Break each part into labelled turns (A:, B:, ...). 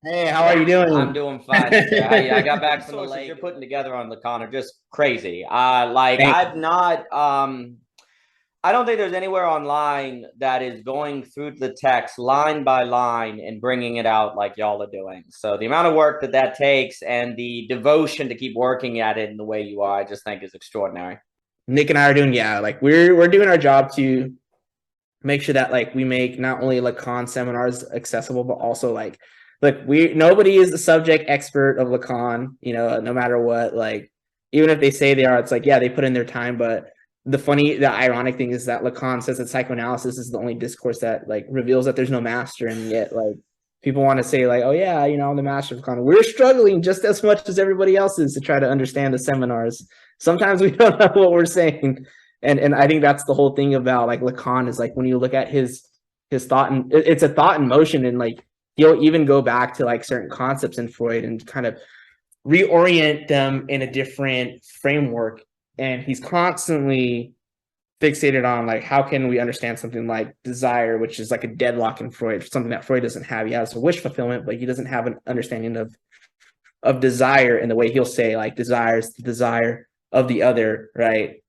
A: Hey, how are you doing?
B: I'm doing fine, sir. I got back from the lake. You're putting together on Lacan are just crazy. Like
A: Thank
B: I've not I don't think there's anywhere online that is going through the text line by line and bringing it out like y'all are doing. So the amount of work that that takes and the devotion to keep working at it in the way you are, I just think is extraordinary.
A: Nick and I are doing, yeah, like we're doing our job to make sure that like we make not only Lacan seminars accessible, but also like we nobody is the subject expert of Lacan, no matter what. Like even if they say they are, it's like, yeah, they put in their time, but the ironic thing is that Lacan says that psychoanalysis is the only discourse that like reveals that there's no master, and yet like people want to say like, oh yeah, I'm the master of Lacan. We're struggling just as much as everybody else is to try to understand the seminars. Sometimes we don't know what we're saying, and I think that's the whole thing about like Lacan is like when you look at his thought, and it's a thought in motion, and like he'll even go back to like certain concepts in Freud and kind of reorient them in a different framework. And he's constantly fixated on like how can we understand something like desire, which is like a deadlock in Freud, something that Freud doesn't have. He has a wish fulfillment, but he doesn't have an understanding of desire in the way he'll say like desire is the desire of the other, right?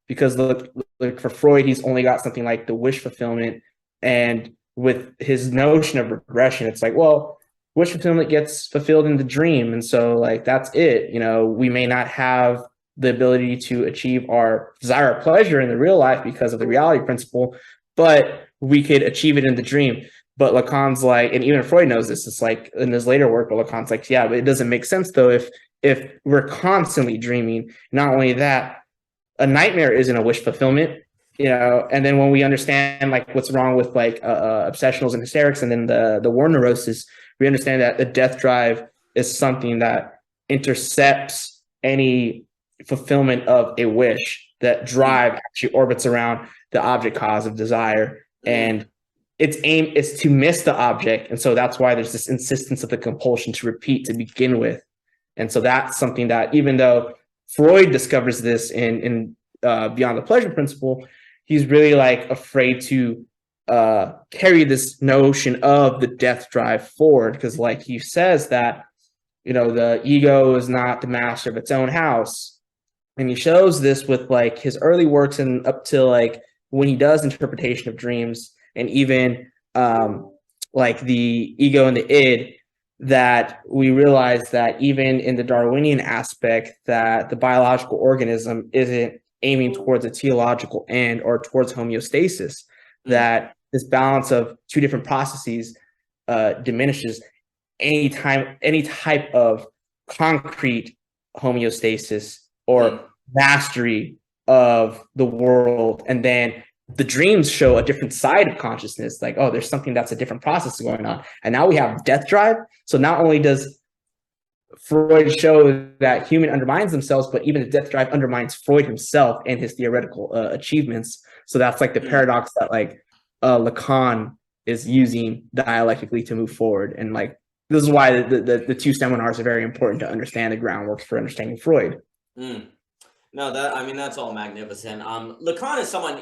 A: Because look, for Freud, he's only got something like the wish fulfillment, and with his notion of regression, it's like, well, wish fulfillment gets fulfilled in the dream, and so like that's it. We may not have the ability to achieve our desire or pleasure in the real life because of the reality principle, but we could achieve it in the dream. But Lacan's like, and even Freud knows this, it's like in his later work, but Lacan's like, yeah, but it doesn't make sense though if we're constantly dreaming. Not only that, a nightmare isn't a wish fulfillment, and then when we understand like what's wrong with like obsessionals and hysterics, and then the war neurosis, we understand that the death drive is something that intercepts any fulfillment of a wish. That drive actually orbits around the object cause of desire, and its aim is to miss the object, and so that's why there's this insistence of the compulsion to repeat to begin with. And so that's something that, even though Freud discovers this in Beyond the Pleasure Principle, he's really like afraid to carry this notion of the death drive forward, because like he says that the ego is not the master of its own house. And he shows this with like his early works and up to like when he does interpretation of dreams, and even like the ego and the id, that we realize that even in the Darwinian aspect, that the biological organism isn't aiming towards a teleological end or towards homeostasis, that this balance of two different processes diminishes any type of concrete homeostasis or mastery of the world. And then the dreams show a different side of consciousness, like, oh, there's something that's a different process going on. And now we have death drive. So not only does Freud show that human undermines themselves, but even the death drive undermines Freud himself and his theoretical achievements. So that's like the paradox that like Lacan is using dialectically to move forward. And like this is why the two seminars are very important to understand the groundwork for understanding Freud.
B: No, that's all magnificent. Lacan is someone,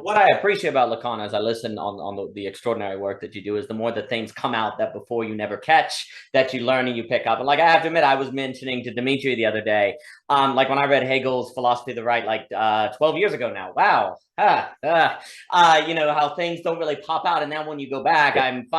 B: what I appreciate about Lacan as I listen on the extraordinary work that you do is the more that things come out that before you never catch, that you learn and you pick up. And like I have to admit, I was mentioning to Dimitri the other day, like when I read Hegel's Philosophy of the Right, like 12 years ago now. Wow. How things don't really pop out. And now when you go back, I've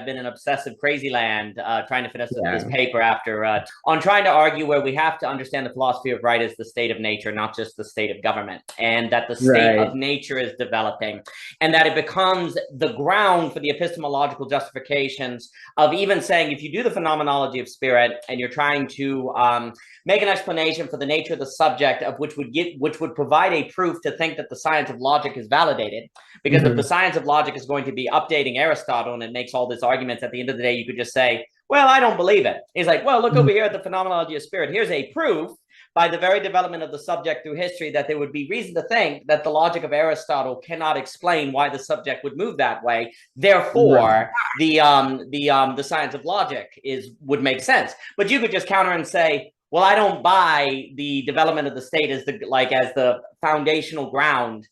B: been in obsessive crazy land trying to finish this paper after on trying to argue where we have to understand the philosophy of right as the state of nature, not just the state of government, and that the state of nature is developing, and that it becomes the ground for the epistemological justifications of even saying, if you do the phenomenology of spirit and you're trying to make an explanation for the nature of the subject, of which would provide a proof to think that the science of logic is validated, because if the science of logic is going to be updating Aristotle and it makes all these arguments, at the end of the day you could just say, well, I don't believe it. He's like, well, look over here at the phenomenology of spirit. Here's a proof by the very development of the subject through history that there would be reason to think that the logic of Aristotle cannot explain why the subject would move that way. Therefore, the science of logic would make sense. But you could just counter and say, well, I don't buy the development of the state as the foundational ground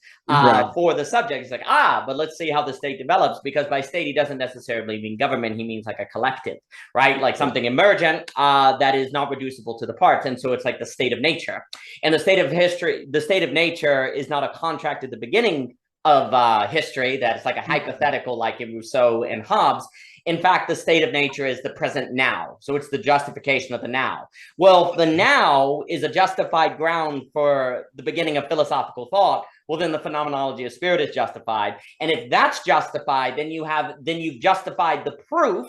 B: for the subject. It's like, but let's see how the state develops, because by state, he doesn't necessarily mean government. He means like a collective, right? Like something emergent that is not reducible to the parts. And so it's like the state of nature. And the state of history, the state of nature is not a contract at the beginning of history that is like a hypothetical, like in Rousseau and Hobbes. In fact, the state of nature is the present now. So it's the justification of the now. Well, if the now is a justified ground for the beginning of philosophical thought, well, then the phenomenology of spirit is justified. And if that's justified, then you've justified the proof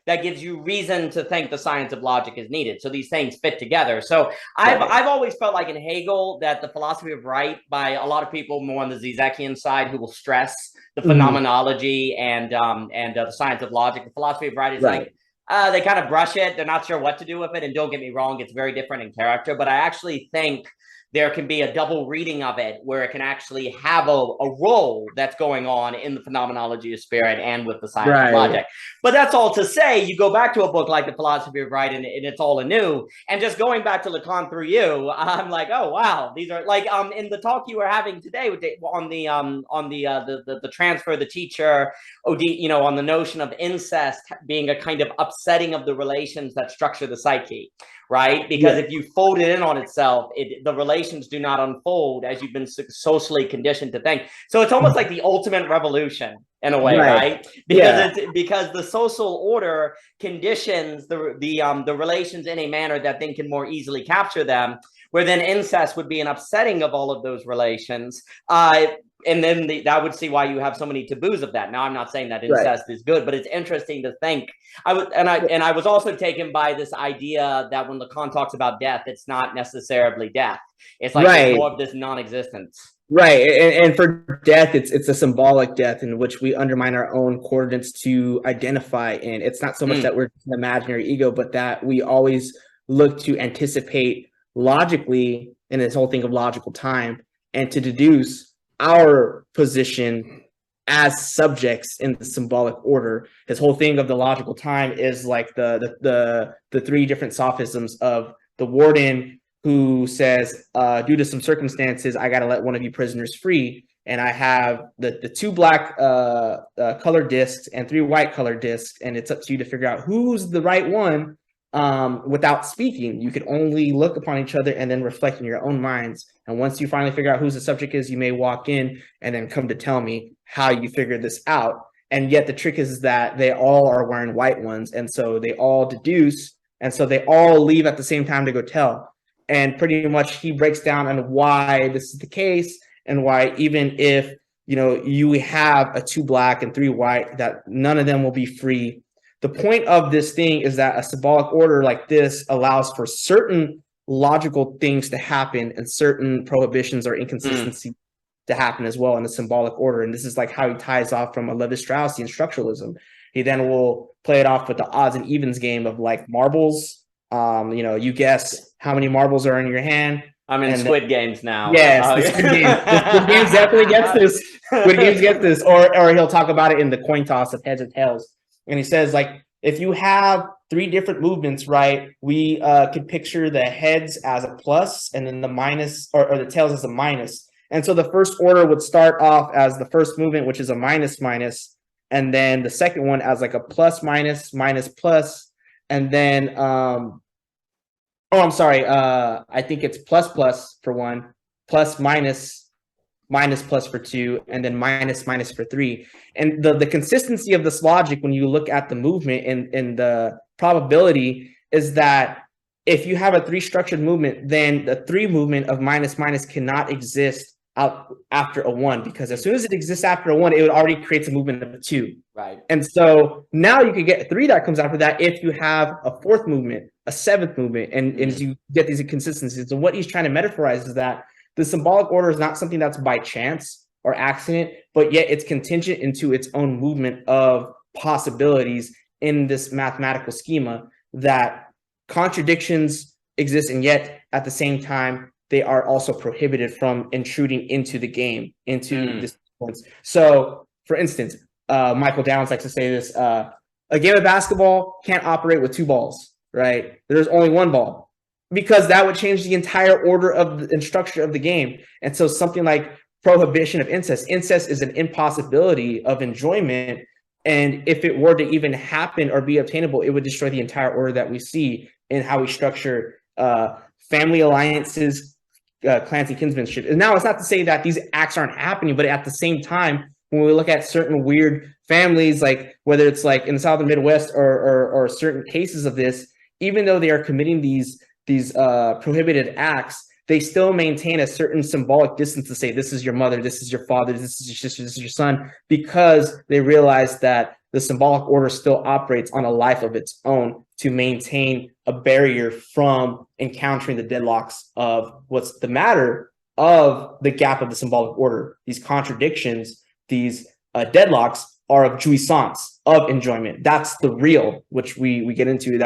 B: that gives you reason to think the science of logic is needed. So these things fit together. So I've always felt like in Hegel that the philosophy of right, by a lot of people more on the Žižekian side who will stress the phenomenology and the science of logic, the philosophy of right is like, they kind of brush it. They're not sure what to do with it. And don't get me wrong, it's very different in character. But I actually think there can be a double reading of it where it can actually have a role that's going on in the phenomenology of spirit and with the science of logic. But that's all to say, you go back to a book like The Philosophy of Right and it's all anew. And just going back to Lacan through you, I'm like, oh, wow, these are like in the talk you were having today with on the transfer, the teacher, on the notion of incest being a kind of upsetting of the relations that structure the psyche. Right? Because if you fold it in on itself, the relations do not unfold as you've been socially conditioned to think. So it's almost like the ultimate revolution in a way, right? Because the social order conditions the relations in a manner that then can more easily capture them, where then incest would be an upsetting of all of those relations. And then that would see why you have so many taboos of that. Now, I'm not saying that incest is good, but it's interesting to think. I was also taken by this idea that when Lacan talks about death, it's not necessarily death. It's like more of this non-existence.
A: Right. And for death, it's a symbolic death in which we undermine our own coordinates to identify in. It's not so much that we're an imaginary ego, but that we always look to anticipate logically in this whole thing of logical time and to deduce our position as subjects in the symbolic order. This whole thing of the logical time is like the three different sophisms of the warden who says, due to some circumstances, I got to let one of you prisoners free. And I have the two black colored discs and three white colored discs. And it's up to you to figure out who's the right one without speaking. You could only look upon each other and then reflect in your own minds. And once you finally figure out who the subject is, you may walk in and then come to tell me how you figured this out. And yet the trick is that they all are wearing white ones. And so they all deduce. And so they all leave at the same time to go tell. And pretty much he breaks down on why this is the case and why even if, you have a two black and three white, that none of them will be free. The point of this thing is that a symbolic order like this allows for certain logical things to happen and certain prohibitions or inconsistencies to happen as well in the symbolic order. And this is like how he ties off from a Levi-Straussian structuralism. He then will play it off with the odds and evens game of like marbles. You guess how many marbles are in your hand.
B: I'm in Squid Games now.
A: Yes, Squid Games definitely gets this. Squid Games gets this. Or he'll talk about it in the coin toss of heads or tails. And he says, like, if you have three different movements, right, we could picture the heads as a plus and then the minus or the tails as a minus. And so the first order would start off as the first movement, which is a minus minus, and then the second one as like a plus minus minus plus, and then I think it's plus plus for one, plus minus minus plus for two, and then minus minus for three. And the consistency of this logic when you look at the movement and the probability is that if you have a three structured movement, then the three movement of minus minus cannot exist out after a one, because as soon as it exists after a one, it would already create a movement of a two.
B: Right.
A: And so now you could get three that comes after that if you have a fourth movement, a seventh movement, and you get these inconsistencies. And what he's trying to metaphorize is that the symbolic order is not something that's by chance or accident, but yet it's contingent into its own movement of possibilities in this mathematical schema, that contradictions exist, and yet at the same time, they are also prohibited from intruding into the game, into this sequence. So, for instance, Michael Downs likes to say this, a game of basketball can't operate with two balls, right? There's only one ball. because that would change the entire order of and structure of the game. And so something like prohibition of incest. Incest is an impossibility of enjoyment. And if it were to even happen or be obtainable, it would destroy the entire order that we see in how we structure family alliances, clans and kinsmanship. And now it's not to say that these acts aren't happening, but at the same time, when we look at certain weird families, like whether it's like in the Southern Midwest or certain cases of this, even though they are committing these prohibited acts, they still maintain a certain symbolic distance to say, this is your mother, this is your father, this is your sister, this is your son, because they realize that the symbolic order still operates on a life of its own to maintain a barrier from encountering the deadlocks of what's the matter of the gap of the symbolic order. These contradictions, these deadlocks are of jouissance, of enjoyment. That's the real, which we get into.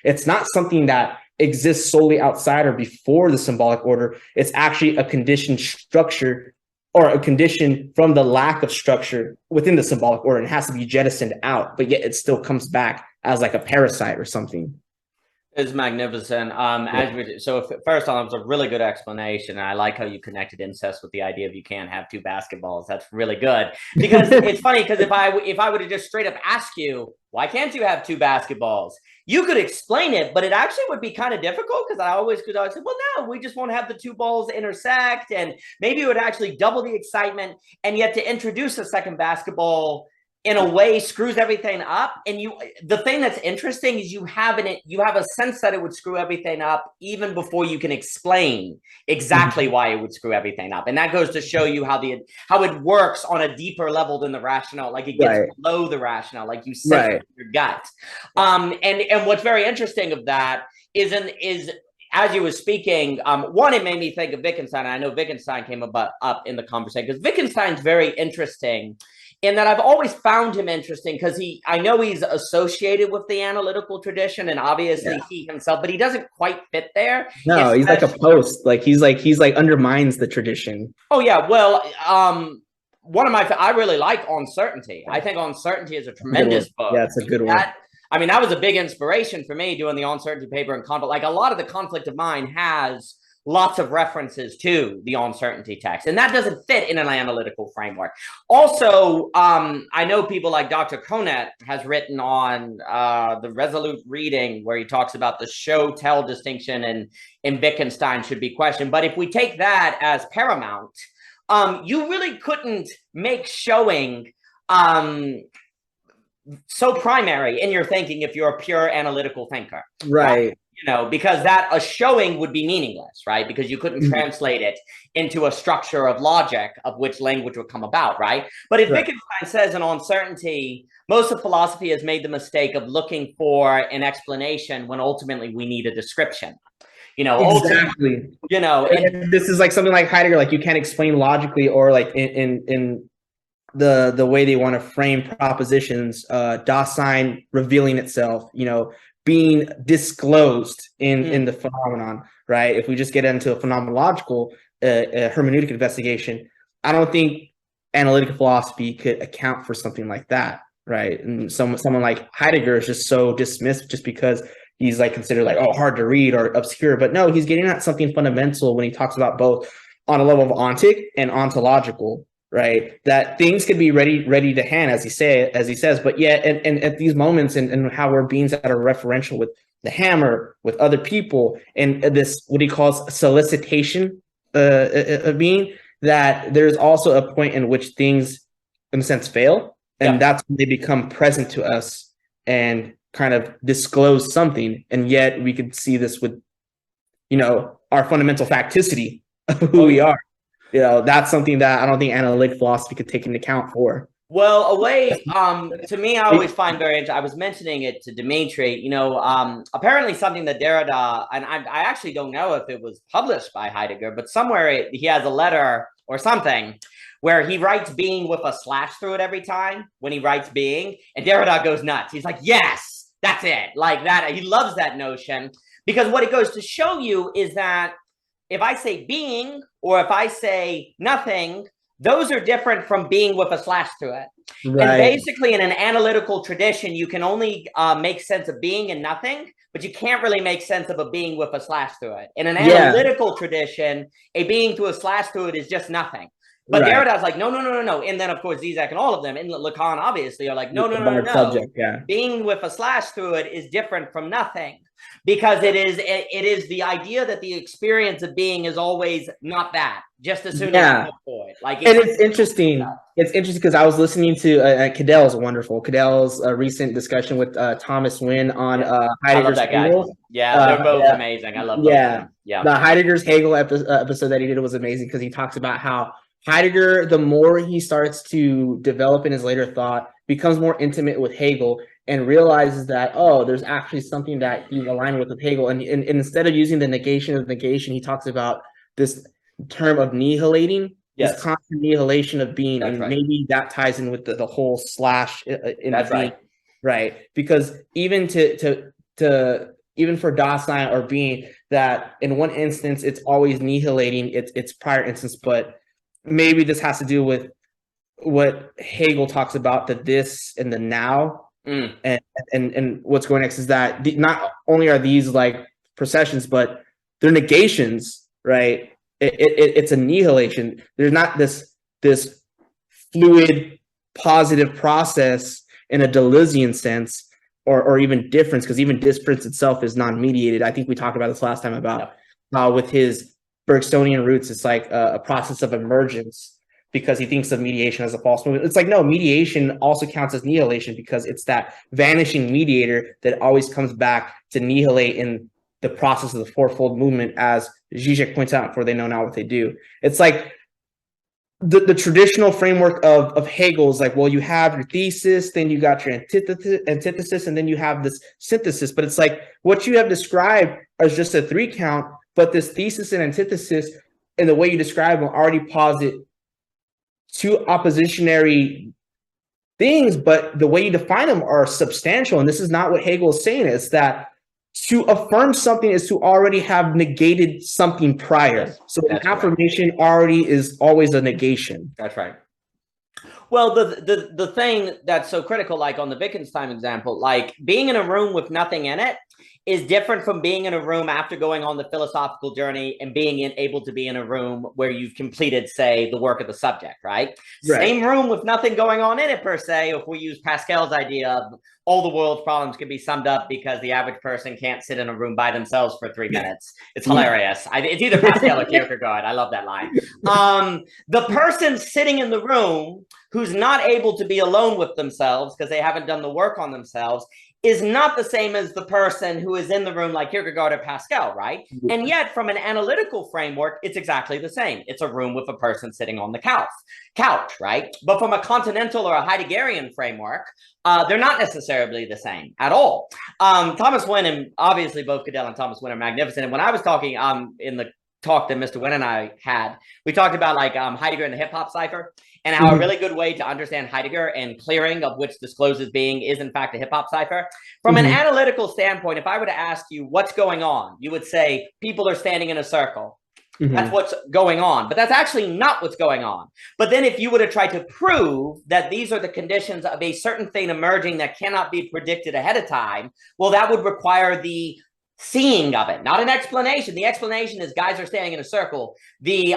A: It's not something that exists solely outside or before the symbolic order. It's actually a conditioned structure, or a condition from the lack of structure within the symbolic order, and it has to be jettisoned out, but yet it still comes back as like a parasite or something.
B: It's magnificent. First on, it was a really good explanation. I like how you connected incest with the idea of you can't have two basketballs. That's really good, because it's funny, because if I would have just straight up asked you, why can't you have two basketballs? You could explain it, but it actually would be kind of difficult, because I always say, well, no, we just won't have the two balls intersect, and maybe it would actually double the excitement, and yet to introduce a second basketball in a way screws everything up. And the thing that's interesting is you have a sense that it would screw everything up even before you can explain exactly why it would screw everything up. And that goes to show you how it works on a deeper level than the rational, like it gets below the rational, like you sense it in your gut. And what's very interesting of that is as you were speaking, one, it made me think of Wittgenstein. I know Wittgenstein came up in the conversation, because Wittgenstein's very interesting in that I've always found him interesting, because I know he's associated with the analytical tradition, and obviously he himself, but he doesn't quite fit there.
A: No, he's like a post. He's like undermines the tradition.
B: Oh yeah, well, I really like Uncertainty. I think Uncertainty is a tremendous book.
A: Yeah, it's a good one.
B: That was a big inspiration for me doing the Uncertainty paper and conflict. Like, a lot of the Conflict of Mind has lots of references to the Uncertainty text, and that doesn't fit in an analytical framework. Also, I know people like Dr. Conant has written on the Resolute Reading, where he talks about the show-tell distinction in Wittgenstein should be questioned. But if we take that as paramount, you really couldn't make showing so primary in your thinking if you're a pure analytical thinker.
A: Right.
B: Because a showing would be meaningless, right? Because you couldn't translate it into a structure of logic of which language would come about, right? But if Wittgenstein says in Uncertainty, most of philosophy has made the mistake of looking for an explanation when ultimately we need a description.
A: Exactly.
B: And
A: this is like something like Heidegger, like you can't explain logically, or like in the way they want to frame propositions, Dasein revealing itself, being disclosed in the phenomenon, right? If we just get into a phenomenological hermeneutic investigation, I don't think analytical philosophy could account for something like that, right? And someone like Heidegger is just so dismissed just because he's like considered like, oh, hard to read or obscure. But no, he's getting at something fundamental when he talks about both on a level of ontic and ontological, right? That things could be ready to hand, as he says, but yet, and at these moments, and how we're beings that are referential with the hammer, with other people, and this what he calls solicitation of being, that there's also a point in which things, in a sense, fail, and that's when they become present to us and kind of disclose something, and yet we could see this with, our fundamental facticity of who we are. That's something that I don't think analytic philosophy could take into account for.
B: Well, to me, I always find very interesting. I was mentioning it to Dimitri, apparently something that Derrida, and I actually don't know if it was published by Heidegger, but somewhere he has a letter or something where he writes being with a slash through it every time when he writes being, and Derrida goes nuts. He's like, yes, that's it. Like that. He loves that notion, because what it goes to show you is that if I say being, or if I say nothing, those are different from being with a slash to it. Right. And basically, in an analytical tradition, you can only make sense of being and nothing, but you can't really make sense of a being with a slash to it. In an analytical tradition, a being to a slash to it is just nothing. But Derrida's like, no. And then, of course, Zizek and all of them, and Lacan, obviously, are like, no. Subject, being with a slash through it is different from nothing, because it is the idea that the experience of being is always not that, just as soon as you look for it. Like,
A: it's interesting. It's interesting because I was listening to Cadell's wonderful. Cadell's recent discussion with Thomas Wynne on Heidegger's Hegel.
B: Yeah, they're both amazing. I love both of them. Yeah,
A: the Heidegger's Hegel episode that he did was amazing because he talks about how Heidegger, the more he starts to develop in his later thought, becomes more intimate with Hegel and realizes that, oh, there's actually something that he's aligned with Hegel. And instead of using the negation of negation, he talks about this term of nihilating, this constant nihilation of being. That's and maybe that ties in with the whole slash in
B: That's
A: being. Right. Because even even for Dasein or being, that in one instance, it's always nihilating its prior instance, but maybe this has to do with what Hegel talks about, the this and the now, and what's going next is that not only are these like processions, but they're negations, right? It's annihilation. There's not this fluid positive process in a Deleuzian sense, or even difference, because even difference itself is non-mediated. I think we talked about this last time about how with his Bergsonian roots, it's like a process of emergence, because he thinks of mediation as a false movement. It's like, no, mediation also counts as nihilation, because it's that vanishing mediator that always comes back to nihilate in the process of the fourfold movement, as Žižek points out, for they know not what they do. It's like the traditional framework of Hegel is like, well, you have your thesis, then you got your antithesis, and then you have this synthesis. But it's like what you have described as just a 3 count, but this thesis and antithesis, and the way you describe them, already posit 2 oppositionary things, but the way you define them are substantial. And this is not what Hegel is saying. It's that to affirm something is to already have negated something prior. Yes, so an affirmation already is always a negation.
B: That's right. Well, the thing that's so critical, like on the Wittgenstein example, like being in a room with nothing in it is different from being in a room after going on the philosophical journey and being able to be in a room where you've completed, say, the work of the subject, right? Same room with nothing going on in it, per se. If we use Pascal's idea of all the world's problems can be summed up because the average person can't sit in a room by themselves for 3 minutes. It's hilarious. It's either Pascal or Kierkegaard. I love that line. The person sitting in the room who's not able to be alone with themselves because they haven't done the work on themselves is not the same as the person who is in the room like Kierkegaard or Pascal, right? And yet, from an analytical framework, it's exactly the same. It's a room with a person sitting on the couch, right? But from a continental or a Heideggerian framework, they're not necessarily the same at all. Thomas Wynne, and obviously both Cadell and Thomas Wynne are magnificent. And when I was talking in the talk that Mr. Wynne and I had, we talked about like Heidegger and the hip-hop cipher, and how a really good way to understand Heidegger and clearing of which discloses being is in fact a hip-hop cipher. From an analytical standpoint, if I were to ask you what's going on, you would say people are standing in a circle. That's what's going on, but that's actually not what's going on. But then if you were to try to prove that these are the conditions of a certain thing emerging that cannot be predicted ahead of time, well, that would require the seeing of it, not an explanation. The explanation is guys are standing in a circle. The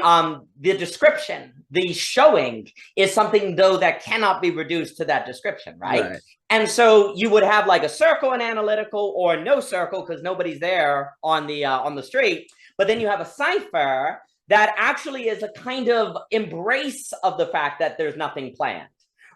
B: description, the showing is something though that cannot be reduced to that description, right? And so you would have like a circle in analytical, or no circle because nobody's there on the street. But then you have a cipher that actually is a kind of embrace of the fact that there's nothing planned,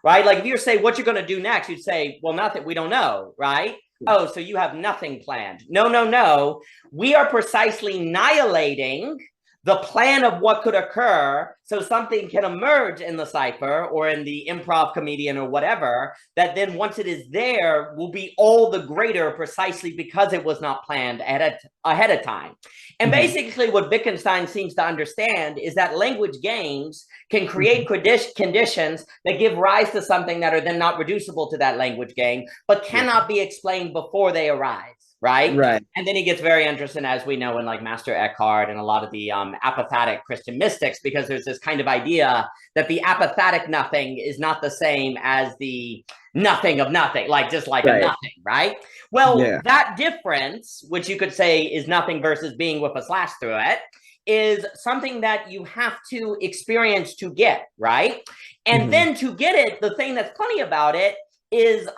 B: right? Like if you say what you're going to do next, you'd say, well, nothing, we don't know, right? Oh, so you have nothing planned. No. We are precisely annihilating the plan of what could occur, so something can emerge in the cipher or in the improv comedian or whatever, that then once it is there will be all the greater precisely because it was not planned ahead of time. And basically what Wittgenstein seems to understand is that language games can create conditions that give rise to something that are then not reducible to that language game, but cannot be explained before they arise. right?
A: Right.
B: And then he gets very interested, as we know, in like Master Eckhart and a lot of the apophatic Christian mystics, because there's this kind of idea that the apophatic nothing is not the same as the nothing of nothing, like just like a nothing, right? Well, that difference, which you could say is nothing versus being with a slash through it, is something that you have to experience to get, right? And then to get it, the thing that's funny about it is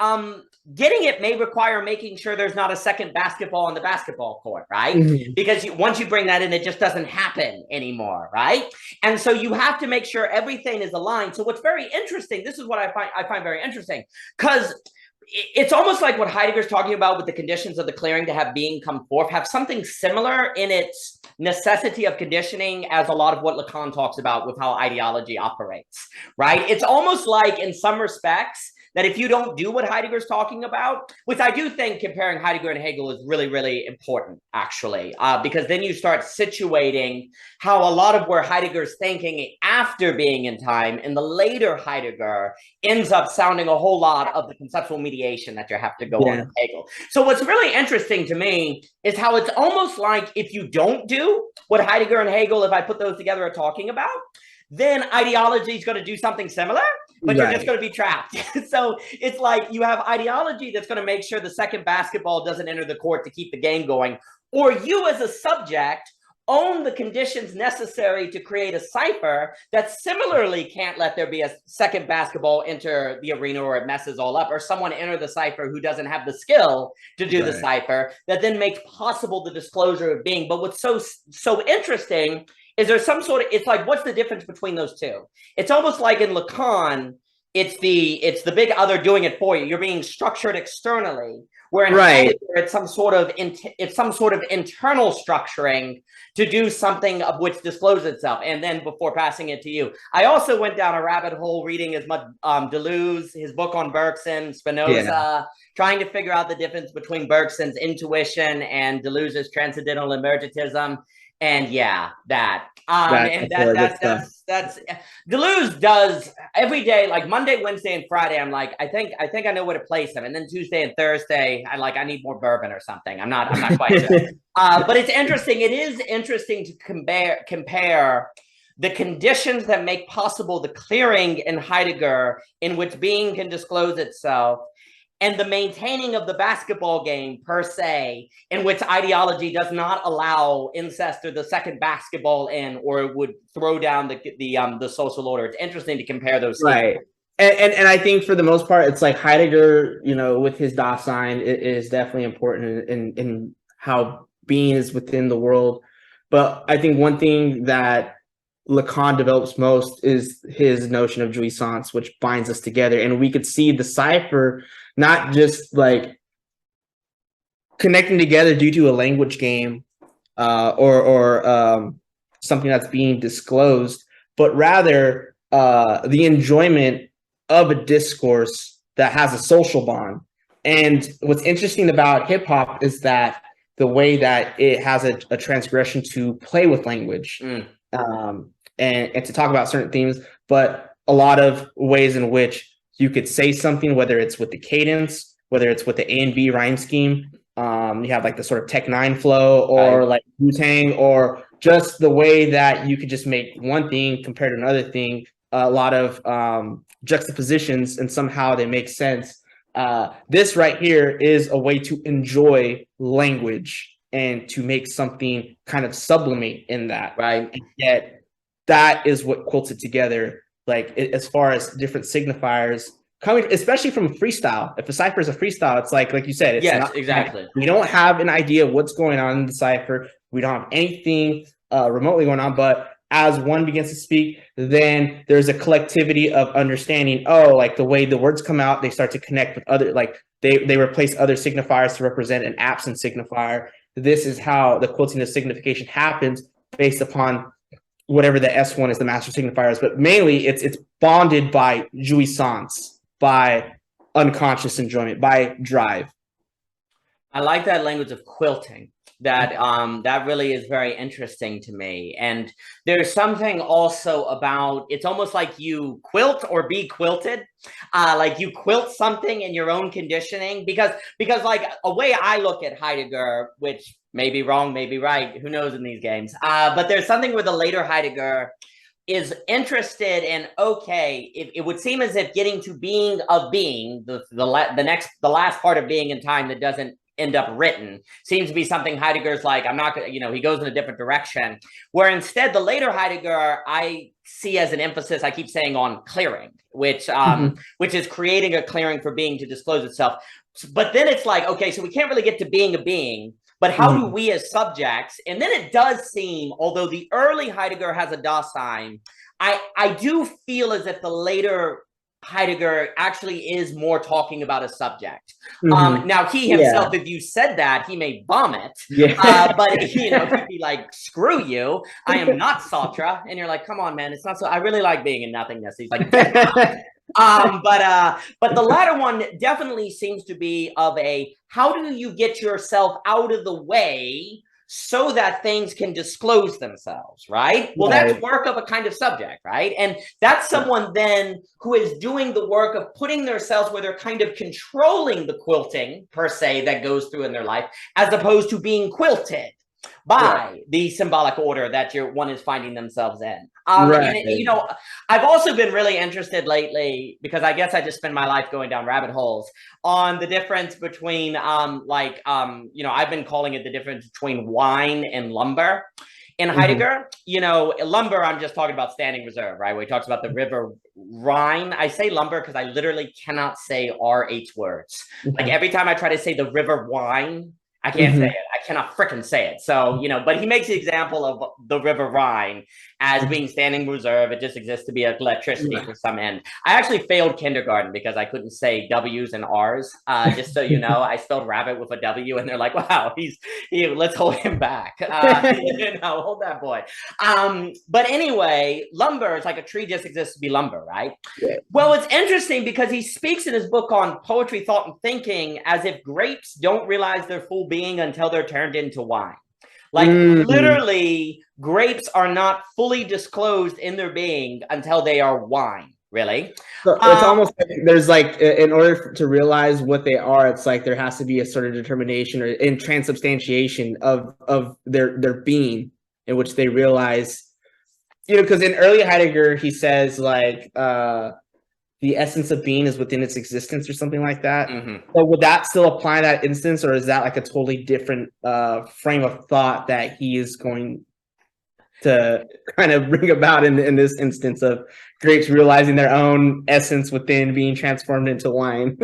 B: getting it may require making sure there's not a second basketball on the basketball court, right? Because once you bring that in, it just doesn't happen anymore, right? And so you have to make sure everything is aligned. So what's very interesting, this is what I find very interesting, because it's almost like what Heidegger's talking about with the conditions of the clearing to have being come forth, have something similar in its necessity of conditioning as a lot of what Lacan talks about with how ideology operates, right? It's almost like, in some respects, that if you don't do what Heidegger's talking about, which I do think comparing Heidegger and Hegel is really, really important, actually, because then you start situating how a lot of where Heidegger's thinking after being in time in the later Heidegger ends up sounding a whole lot of the conceptual mediation that you have to go on with Hegel. So what's really interesting to me is how it's almost like if you don't do what Heidegger and Hegel, if I put those together, are talking about, then ideology is going to do something similar, but you're just going to be trapped. So it's like you have ideology that's going to make sure the second basketball doesn't enter the court to keep the game going, or you as a subject own the conditions necessary to create a cipher that similarly can't let there be a second basketball enter the arena or it messes all up, or someone enter the cipher who doesn't have the skill to do the cipher, that then makes possible the disclosure of being. But what's so interesting is there some sort of, it's like, what's the difference between those two? It's almost like in Lacan, it's the big other doing it for you. You're being structured externally, where in Heidegger, it's some sort of internal structuring to do something of which discloses itself. And then before passing it to you, I also went down a rabbit hole reading as much Deleuze, his book on Bergson, Spinoza, trying to figure out the difference between Bergson's intuition and Deleuze's transcendental emergentism. And that's Deleuze does every day, like Monday, Wednesday, and Friday. I'm like, I think I know where to place him. And then Tuesday and Thursday, I need more bourbon or something. I'm not quite sure. But it's interesting. It is interesting to compare the conditions that make possible the clearing in Heidegger, in which being can disclose itself, and the maintaining of the basketball game per se, in which ideology does not allow incest or the second basketball in, or it would throw down the social order. It's interesting to compare those.
A: Right. And I think for the most part, it's like Heidegger, with his Dasein, it is definitely important in how being is within the world. But I think one thing that Lacan develops most is his notion of jouissance, which binds us together. And we could see the cipher not just like connecting together due to a language game or something that's being disclosed, but rather the enjoyment of a discourse that has a social bond. And what's interesting about hip hop is that the way that it has a transgression to play with language and to talk about certain themes, but a lot of ways in which you could say something, whether it's with the cadence, whether it's with the A and B rhyme scheme. You have like the sort of Tech 9 flow, or like Wu-Tang, or just the way that you could just make one thing compared to another thing. A lot of juxtapositions, and somehow they make sense. This right here is a way to enjoy language and to make something kind of sublimate in that.
B: Right.
A: And yet that is what quilts it together. Like as far as different signifiers coming, especially from a freestyle. If a cipher is a freestyle, it's like you said, it's not
B: exactly.
A: We don't have an idea of what's going on in the cipher. We don't have anything remotely going on, but as one begins to speak, then there's a collectivity of understanding. Oh, like the way the words come out, they start to connect with other, like they replace other signifiers to represent an absent signifier. This is how the quilting of signification happens, based upon whatever the S1 is, the master signifiers, but mainly it's bonded by jouissance, by unconscious enjoyment, by drive.
B: I like that language of quilting. that really is very interesting to me. And there's something also about, it's almost like you quilt or be quilted, like you quilt something in your own conditioning, because like a way I look at Heidegger, which may be wrong, may be right, who knows in these games, but there's something where the later Heidegger is interested in, okay, it would seem as if getting to being of being, the last part of being in time that doesn't end up written, seems to be something Heidegger's like, I'm not gonna, he goes in a different direction, where instead the later Heidegger I see as an emphasis, I keep saying, on clearing, which is creating a clearing for being to disclose itself. But then it's like, okay, so we can't really get to being a being, but how do we as subjects? And then it does seem, although the early Heidegger has a Dasein, I do feel as if the later Heidegger actually is more talking about a subject. Now he himself, if you said that, he may vomit, but he'd be like, screw you, I am not Sartre. And you're like, come on, man, it's not so, I really like being in nothingness. He's like, but the latter one definitely seems to be of a, how do you get yourself out of the way so that things can disclose themselves, right? Well, that's work of a kind of subject, right? And that's someone then who is doing the work of putting themselves where they're kind of controlling the quilting, per se, that goes through in their life, as opposed to being quilted by the symbolic order that one is finding themselves in. And I've also been really interested lately, because I guess I just spend my life going down rabbit holes, on the difference between I've been calling it the difference between wine and lumber. In Heidegger, lumber, I'm just talking about standing reserve, right? Where he talks about the river Rhine. I say lumber because I literally cannot say RH words. Like every time I try to say the river wine, I can't say it. I cannot frickin' say it. So, but he makes the example of the river Rhine as being standing reserve. It just exists to be electricity for some end. I actually failed kindergarten because I couldn't say W's and R's. Just so you know, I spelled rabbit with a W, and they're like, wow, let's hold him back. Hold that boy. But anyway, lumber is like a tree just exists to be lumber, right? Yeah. Well, it's interesting because he speaks in his book on poetry, thought, and thinking as if grapes don't realize their full being until they're turned into wine. Like literally, grapes are not fully disclosed in their being until they are wine. Really,
A: so it's almost like there's like, in order to realize what they are, it's like there has to be a sort of determination or in transubstantiation of their being, in which they realize, because in early Heidegger he says like the essence of being is within its existence or something like that. So would that still apply in that instance, or is that like a totally different frame of thought that he is going to kind of bring about in this instance of grapes realizing their own essence within being transformed into wine?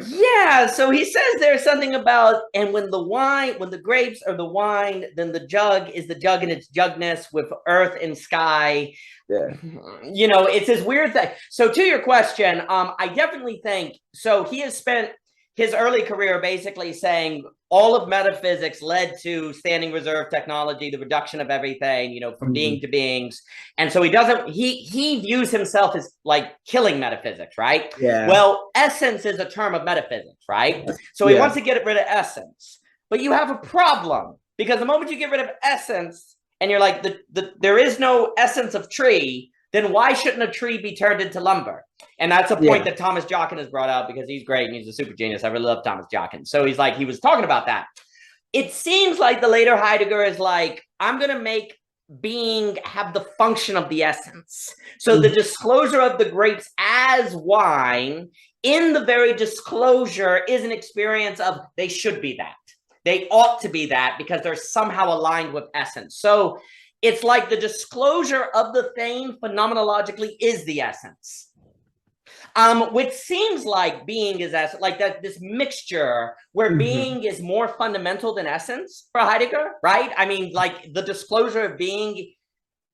B: Yeah, so he says there's something about, and when the grapes are the wine, then the jug is the jug in its jugness with earth and sky. Yeah. It's this weird thing. So to your question, I definitely think, so he has spent his early career basically saying all of metaphysics led to standing reserve technology, the reduction of everything, from being to beings. And so he views himself as like killing metaphysics, right? Yeah. Well, essence is a term of metaphysics, right? So he wants to get rid of essence. But you have a problem, because the moment you get rid of essence and you're like, there is no essence of tree, then why shouldn't a tree be turned into lumber? And that's a point that Thomas Jockin has brought out, because he's great and he's a super genius. I really love Thomas Jockin. So he was talking about that. It seems like the later Heidegger is like, I'm going to make being have the function of the essence. So the disclosure of the grapes as wine, in the very disclosure, is an experience of they should be that. They ought to be that because they're somehow aligned with essence. So it's like the disclosure of the thing phenomenologically is the essence. Which seems like being is essence, like that, this mixture where being is more fundamental than essence for Heidegger, right? I mean, like the disclosure of being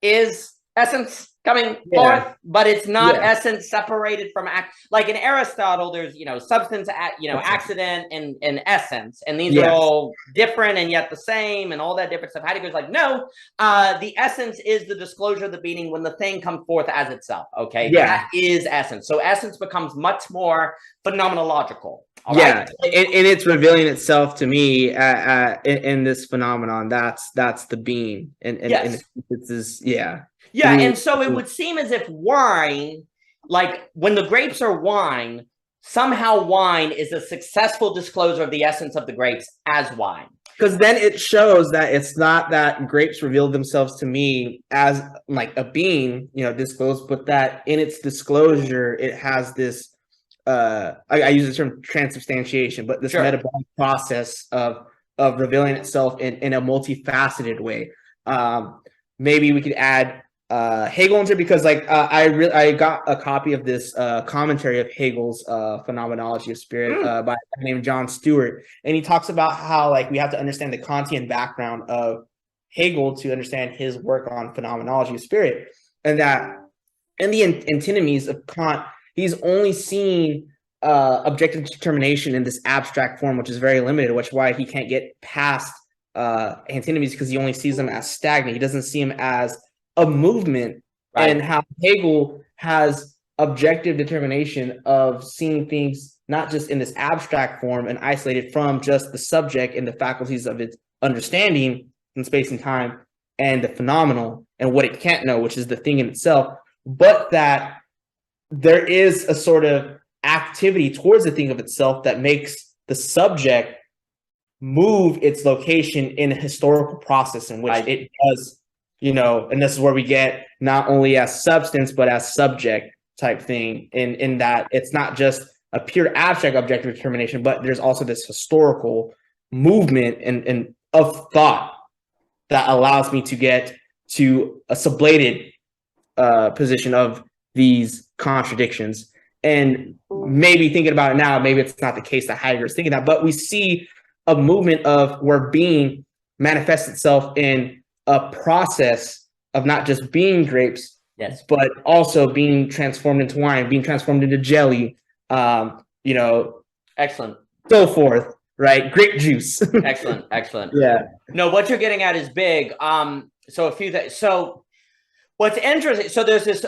B: is essence coming forth, but it's not essence separated from like in Aristotle, there's substance, accident and essence, and these are all different and yet the same, and all that different stuff. Heidegger's like, no, the essence is the disclosure of the being when the thing comes forth as itself. Okay, that is essence. So essence becomes much more phenomenological.
A: Yeah, and it's revealing itself to me in this phenomenon. That's the being, and
B: yes.
A: it's this, yeah.
B: Yeah, and so it would seem as if wine, like when the grapes are wine, somehow wine is a successful disclosure of the essence of the grapes as wine.
A: Because then it shows that it's not that grapes revealed themselves to me as like a being, disclosed, but that in its disclosure, it has this, I use the term transubstantiation, but this metabolic process of revealing itself in a multifaceted way. Maybe we could add Hegel into it, because I got a copy of this commentary of Hegel's Phenomenology of Spirit by a guy named John Stewart, and he talks about how we have to understand the Kantian background of Hegel to understand his work on Phenomenology of Spirit, and that in the antinomies of Kant, he's only seeing objective determination in this abstract form, which is very limited, which is why he can't get past antinomies, because he only sees them as stagnant. He doesn't see them as a movement, and how Hegel has objective determination of seeing things not just in this abstract form and isolated from just the subject and the faculties of its understanding in space and time, and the phenomenal and what it can't know, which is the thing in itself, but that there is a sort of activity towards the thing of itself that makes the subject move its location in a historical process in which it does, and this is where we get not only as substance, but as subject type thing, in that it's not just a pure abstract objective determination, but there's also this historical movement and of thought that allows me to get to a sublated position of these contradictions. And maybe thinking about it now, maybe it's not the case that Heidegger is thinking that, but we see a movement of where being manifests itself in a process of not just being grapes, but also being transformed into wine, being transformed into jelly,
B: excellent,
A: so forth, right? Grape juice.
B: Excellent.
A: Yeah.
B: No, what you're getting at is big. So a few things. So what's interesting, so there's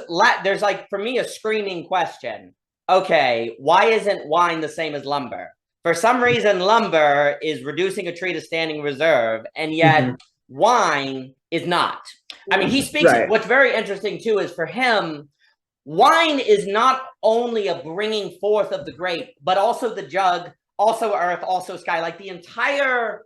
B: for me a screaming question. Okay, why isn't wine the same as lumber? For some reason, lumber is reducing a tree to standing reserve, and yet wine is not. I mean, he speaks, what's very interesting too is for him, wine is not only a bringing forth of the grape, but also the jug, also earth, also sky. Like the entire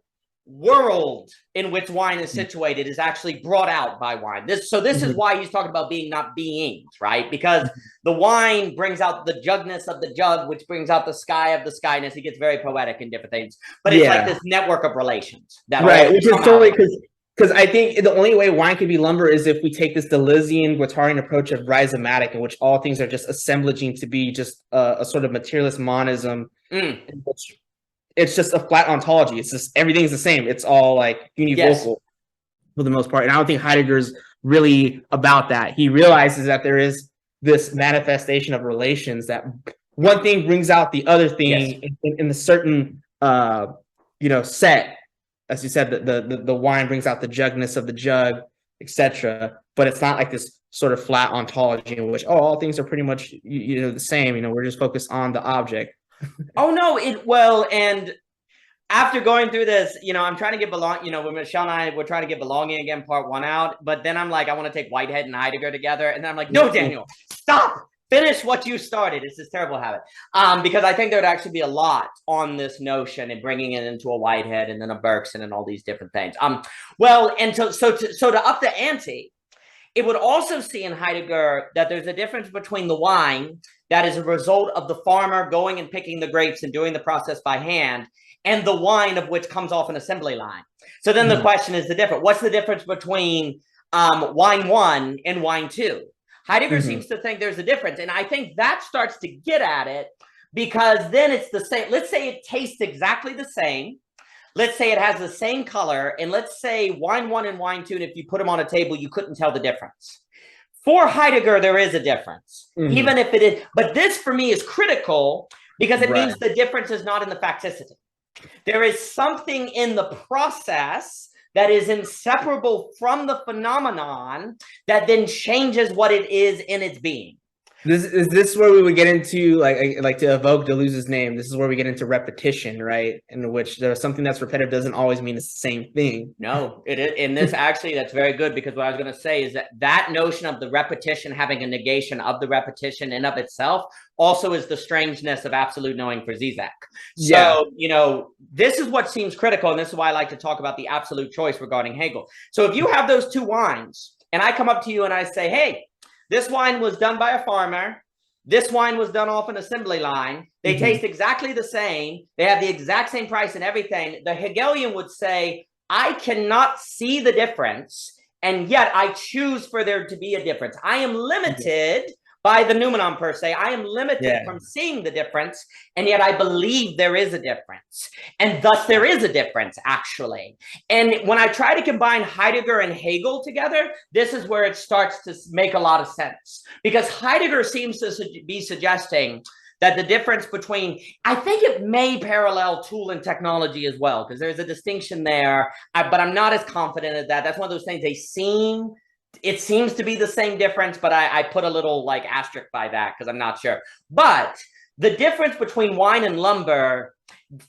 B: world in which wine is situated is actually brought out by wine. This is why he's talking about being not beings, right? Because the wine brings out the jugness of the jug, which brings out the sky of the skyness. He gets very poetic in different things, but it's like this network of relations that
A: which is totally, because I think the only way wine could be lumber is if we take this Deleuzian Guattarian approach of rhizomatic, in which all things are just assemblaging to be just a sort of materialist monism, in which it's just a flat ontology. It's just everything's the same. It's all like univocal for the most part. And I don't think Heidegger's really about that. He realizes that there is this manifestation of relations, that one thing brings out the other thing in the certain set. As you said, the wine brings out the jugness of the jug, etc. But it's not like this sort of flat ontology in which all things are pretty much the same. We're just focused on the object.
B: Oh no, and after going through this, I'm trying to get when Michelle and I were trying to get Belonging Again part 1 out, but then I'm like, I want to take Whitehead and Heidegger together, and then I'm like, no, Daniel, stop, finish what you started. It's this terrible habit, because I think there would actually be a lot on this notion and bringing it into a Whitehead and then a Bergson and all these different things. So to up the ante, it would also see in Heidegger that there's a difference between the wine that is a result of the farmer going and picking the grapes and doing the process by hand, and the wine of which comes off an assembly line. So then the question is what's the difference between wine 1 and wine 2? Heidegger seems to think there's a difference. And I think that starts to get at it, because then it's the same. Let's say it tastes exactly the same. Let's say it has the same color. And let's say wine 1 and wine 2, and if you put them on a table, you couldn't tell the difference. For Heidegger, there is a difference, even if it is. But this, for me, is critical, because it means the difference is not in the facticity. There is something in the process that is inseparable from the phenomenon that then changes what it is in its being.
A: Is this where we would get into like to evoke Deleuze's name? This is where we get into repetition, right? In which there's something that's repetitive doesn't always mean it's the same thing.
B: No, it is. In this, actually, that's very good, because what I was going to say is that notion of the repetition having a negation of the repetition in of itself also is the strangeness of absolute knowing for Zizek. So, you know, this is what seems critical, and this is why I like to talk about the absolute choice regarding Hegel. So if you have those two wines, and I come up to you and I say, hey, this wine was done by a farmer. This wine was done off an assembly line. They taste exactly the same. They have the exact same price and everything. The Hegelian would say, I cannot see the difference, and yet I choose for there to be a difference. I am limited by the noumenon per se. I am limited from seeing the difference, and yet I believe there is a difference. And thus there is a difference, actually. And when I try to combine Heidegger and Hegel together, this is where it starts to make a lot of sense. Because Heidegger seems to be suggesting that the difference between, I think it may parallel tool and technology as well, because there's a distinction there, but I'm not as confident of that. That's one of those things it seems to be the same difference, but I put a little like asterisk by that because I'm not sure. But the difference between wine and lumber,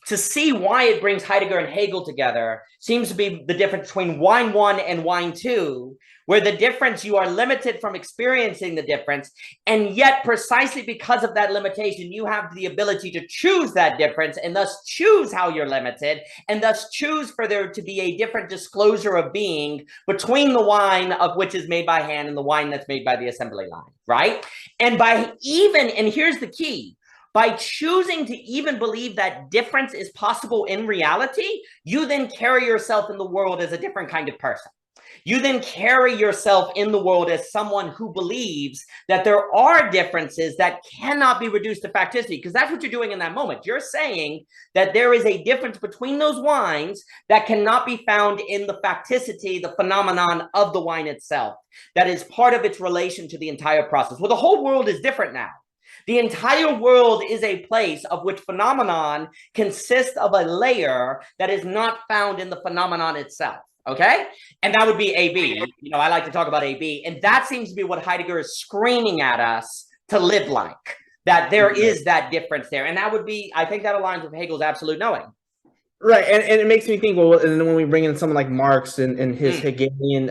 B: to see why it brings Heidegger and Hegel together, seems to be the difference between wine 1 and wine 2, where the difference, you are limited from experiencing the difference, and yet precisely because of that limitation, you have the ability to choose that difference, and thus choose how you're limited, and thus choose for there to be a different disclosure of being between the wine of which is made by hand and the wine that's made by the assembly line, right? And and here's the key, by choosing to even believe that difference is possible in reality, you then carry yourself in the world as a different kind of person. You then carry yourself in the world as someone who believes that there are differences that cannot be reduced to facticity, because that's what you're doing in that moment. You're saying that there is a difference between those wines that cannot be found in the facticity, the phenomenon of the wine itself, that is part of its relation to the entire process. Well, the whole world is different now. The entire world is a place of which phenomenon consists of a layer that is not found in the phenomenon itself. Okay, and that would be AB. You know, I like to talk about AB, and that seems to be what Heidegger is screaming at us to live like, that there is that difference there, and that would be, I think that aligns with Hegel's absolute knowing.
A: Right, and it makes me think, well, and then when we bring in someone like Marx and his Hegelian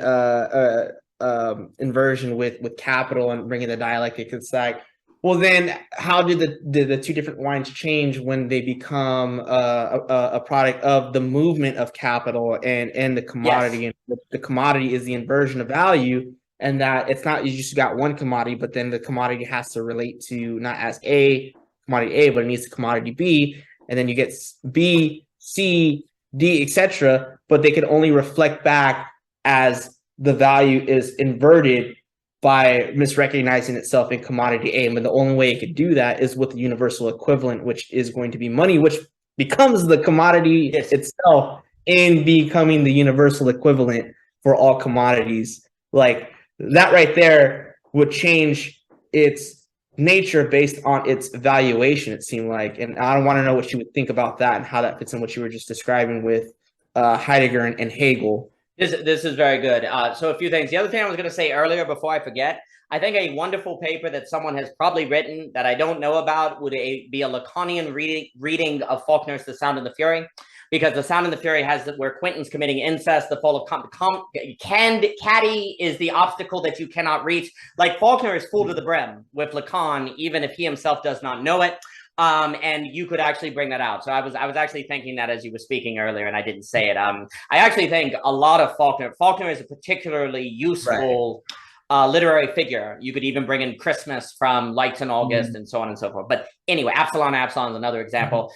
A: inversion with capital and bringing the dialectic, it's like, well, then how did the two different wines change when they become a product of the movement of capital and the commodity? And the commodity is the inversion of value, and that it's not you just got one commodity, but then the commodity has to relate to not as commodity A, but it needs to commodity B, and then you get B, C, D, etc. But they can only reflect back as the value is inverted by misrecognizing itself in commodity A. But the only way it could do that is with the universal equivalent, which is going to be money, which becomes the commodity itself in becoming the universal equivalent for all commodities. Like that right there would change its nature based on its valuation, it seemed like. And I want to know what you would think about that and how that fits in what you were just describing with Heidegger and Hegel.
B: This is very good. So a few things. The other thing I was going to say earlier before I forget, I think a wonderful paper that someone has probably written that I don't know about would be a Lacanian reading of Faulkner's The Sound and the Fury, because The Sound and the Fury has where Quentin's committing incest, the fall of caddy is the obstacle that you cannot reach. Like Faulkner is full to the brim with Lacan, even if he himself does not know it. And you could actually bring that out. So I was actually thinking that as you were speaking earlier, and I didn't say it. I actually think a lot of Faulkner is a particularly useful literary figure. You could even bring in Christmas from Lights in August and so on and so forth. But anyway, Absalon is another example.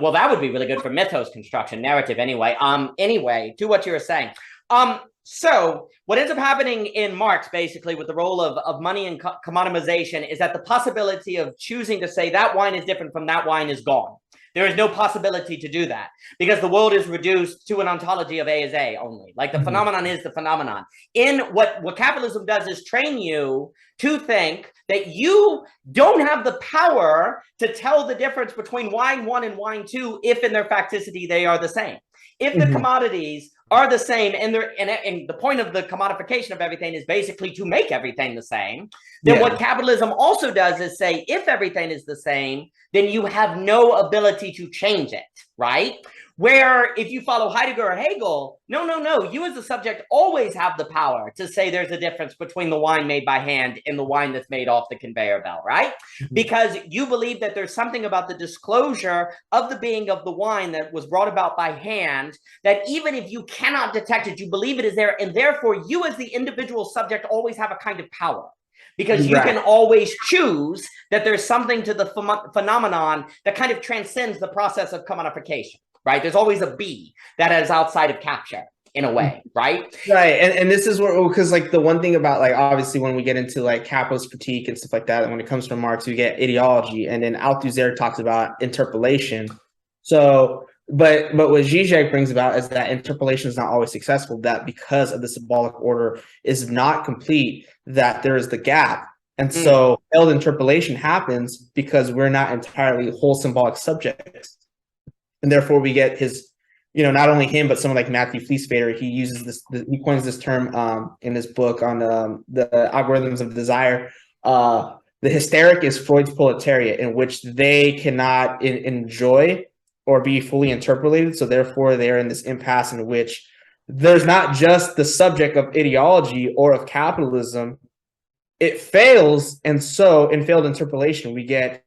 B: Well, that would be really good for mythos construction, narrative anyway. Anyway, to what you were saying. So what ends up happening in Marx, basically, with the role of money and commoditization, is that the possibility of choosing to say that wine is different from that wine is gone. There is no possibility to do that because the world is reduced to an ontology of A is A only. Like the phenomenon is the phenomenon. In what capitalism does is train you to think that you don't have the power to tell the difference between wine 1 and wine 2 if in their facticity they are the same. If the commodities are the same, and the point of the commodification of everything is basically to make everything the same, then what capitalism also does is say, if everything is the same, then you have no ability to change it, right? Where if you follow Heidegger or Hegel, no, you as the subject always have the power to say there's a difference between the wine made by hand and the wine that's made off the conveyor belt, right? Because you believe that there's something about the disclosure of the being of the wine that was brought about by hand, that even if you cannot detect it, you believe it is there, and therefore you as the individual subject always have a kind of power. Because you can always choose that there's something to the phenomenon that kind of transcends the process of commodification. Right? There's always a B that is outside of capture in a way, right?
A: Right. And this is where, because like the one thing about like, obviously when we get into like capitalist critique and stuff like that, and when it comes from Marx, we get ideology, and then Althusser talks about interpolation. So, but what Žižek brings about is that interpolation is not always successful, that because of the symbolic order is not complete, that there is the gap. And so failed interpolation happens because we're not entirely whole symbolic subjects. And therefore we get his, not only him, but someone like Matthew Fleecefader, he uses this, he coins this term in his book on the algorithms of desire. The hysteric is Freud's proletariat, in which they cannot enjoy or be fully interpolated. So therefore they are in this impasse in which there's not just the subject of ideology or of capitalism. It fails. And so in failed interpolation, we get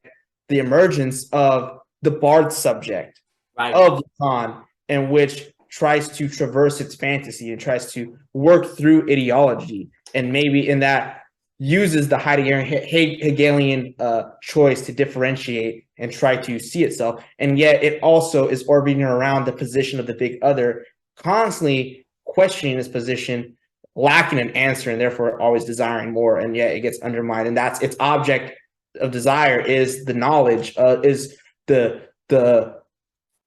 A: the emergence of the barred subject. Right. Of Lacan, in which tries to traverse its fantasy and tries to work through ideology, and maybe in that uses the Hegelian choice to differentiate and try to see itself, and yet it also is orbiting around the position of the big other, constantly questioning its position, lacking an answer, and therefore always desiring more, and yet it gets undermined. And that's its object of desire is the knowledge, is the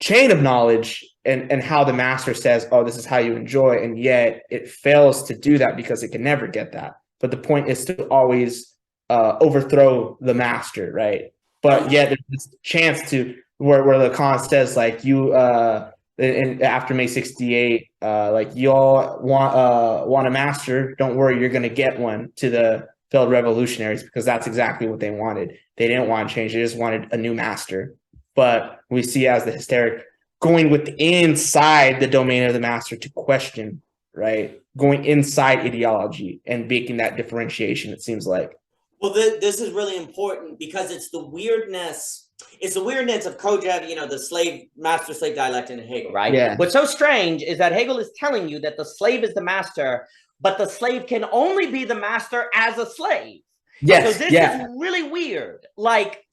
A: chain of knowledge, and how the master says, oh, this is how you enjoy, and yet it fails to do that because it can never get that. But the point is to always overthrow the master, right? But yet there's this chance to where Lacan says, like, you after May 68, like, you all want a master, don't worry, you're going to get one, to the failed revolutionaries, because that's exactly what they wanted. They didn't want to change, they just wanted a new master. But we see as the hysteric going inside the domain of the master to question, right? Going inside ideology and making that differentiation, it seems like.
C: Well, this is really important because it's the weirdness. It's the weirdness of Kojève, the master-slave dialect in Hegel, right?
B: Yeah. What's so strange is that Hegel is telling you that the slave is the master, but the slave can only be the master as a slave.
A: Yes.
B: So this is really weird. Like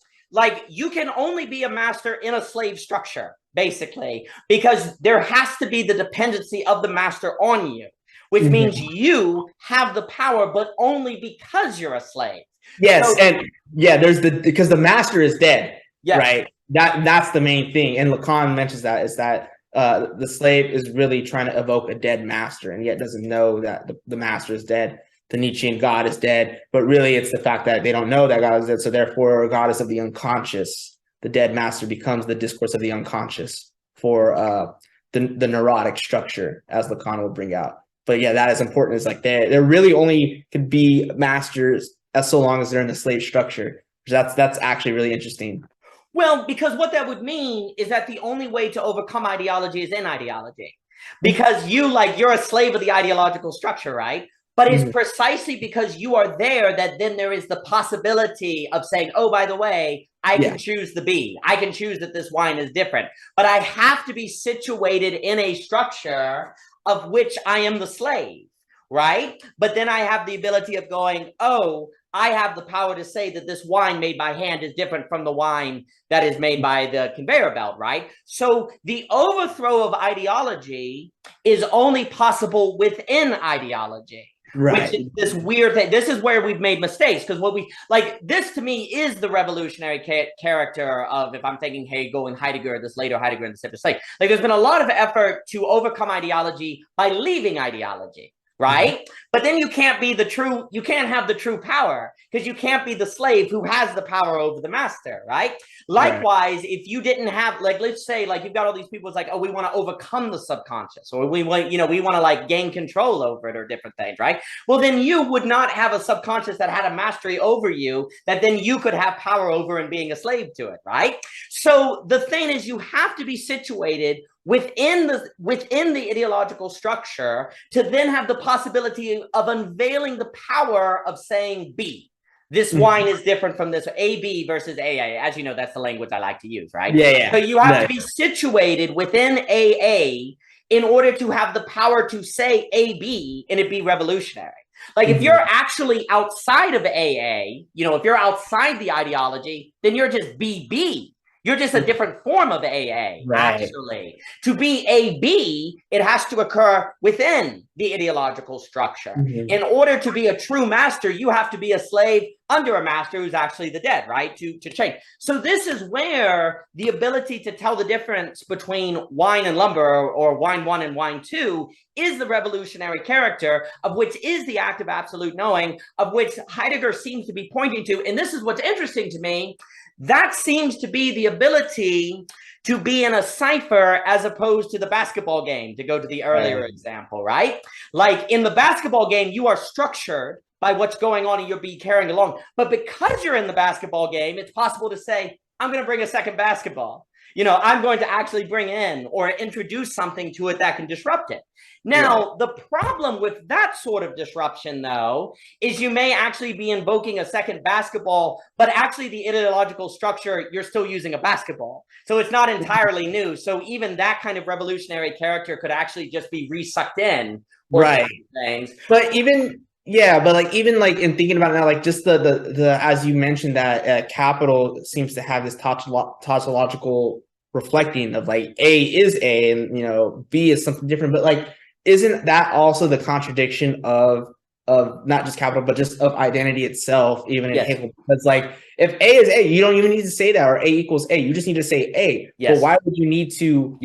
B: you can only be a master in a slave structure, basically, because there has to be the dependency of the master on you, which means you have the power, but only because you're a slave.
A: Yes, so, and there's because the master is dead, right? That's the main thing, and Lacan mentions that is that the slave is really trying to evoke a dead master, and yet doesn't know that the master is dead. The Nietzschean God is dead, but really it's the fact that they don't know that God is dead. So therefore, God is of the unconscious. The dead master becomes the discourse of the unconscious for the neurotic structure, as Lacan will bring out. But yeah, that is important. It's like they really only could be masters as so long as they're in the slave structure. That's actually really interesting.
B: Well, because what that would mean is that the only way to overcome ideology is in ideology, because you're a slave of the ideological structure, right? But it's precisely because you are there that then there is the possibility of saying, oh, by the way, I can choose the B. I can choose that this wine is different. But I have to be situated in a structure of which I am the slave, right? But then I have the ability of going, oh, I have the power to say that this wine made by hand is different from the wine that is made by the conveyor belt, right? So the overthrow of ideology is only possible within ideology. Right. Which is this weird thing. This is where we've made mistakes, because what we like, this to me is the revolutionary character of, if I'm thinking Hegel and Heidegger, this later Heidegger and the Slave. Like there's been a lot of effort to overcome ideology by leaving ideology. right? But then you can't have the true power, because you can't be the slave who has the power over the master, right? Likewise, if you didn't have, like, let's say, like, you've got all these people, it's like, oh, we want to overcome the subconscious, or we want to like gain control over it, or different things, right? Well, then you would not have a subconscious that had a mastery over you that then you could have power over and being a slave to it, right? So the thing is, you have to be situated within the ideological structure to then have the possibility of unveiling the power of saying B. This wine is different from this, AB versus AA. As you know, that's the language I like to use, right?
A: Yeah.
B: So you have to be situated within AA in order to have the power to say AB and it be revolutionary. Like, if you're actually outside of AA, if you're outside the ideology, then you're just BB. You're just a different form of AA, actually. To be AB, it has to occur within the ideological structure. In order to be a true master, you have to be a slave under a master who's actually the dead, right? To change. So this is where the ability to tell the difference between wine and lumber, or wine 1 and wine 2, is the revolutionary character, of which is the act of absolute knowing, of which Heidegger seems to be pointing to. And this is what's interesting to me. That seems to be the ability to be in a cipher, as opposed to the basketball game, to go to the earlier example, right? Like, in the basketball game, you are structured by what's going on and you'll be carrying along. But because you're in the basketball game, it's possible to say, I'm going to bring a second basketball. I'm going to actually bring in or introduce something to it that can disrupt it. Now, the problem with that sort of disruption, though, is you may actually be invoking a second basketball, but actually the ideological structure, you're still using a basketball. So it's not entirely new. So even that kind of revolutionary character could actually just be re-sucked in.
A: Right.
B: Things.
A: But even in thinking about it now, like, just the as you mentioned, that capital seems to have this tautological reflecting of, like, A is A and B is something different, but, like, isn't that also the contradiction of not just capital, but just of identity itself, even in Hegel? Because, like, if A is A, you don't even need to say that, or A equals A. You just need to say A. But why would you need to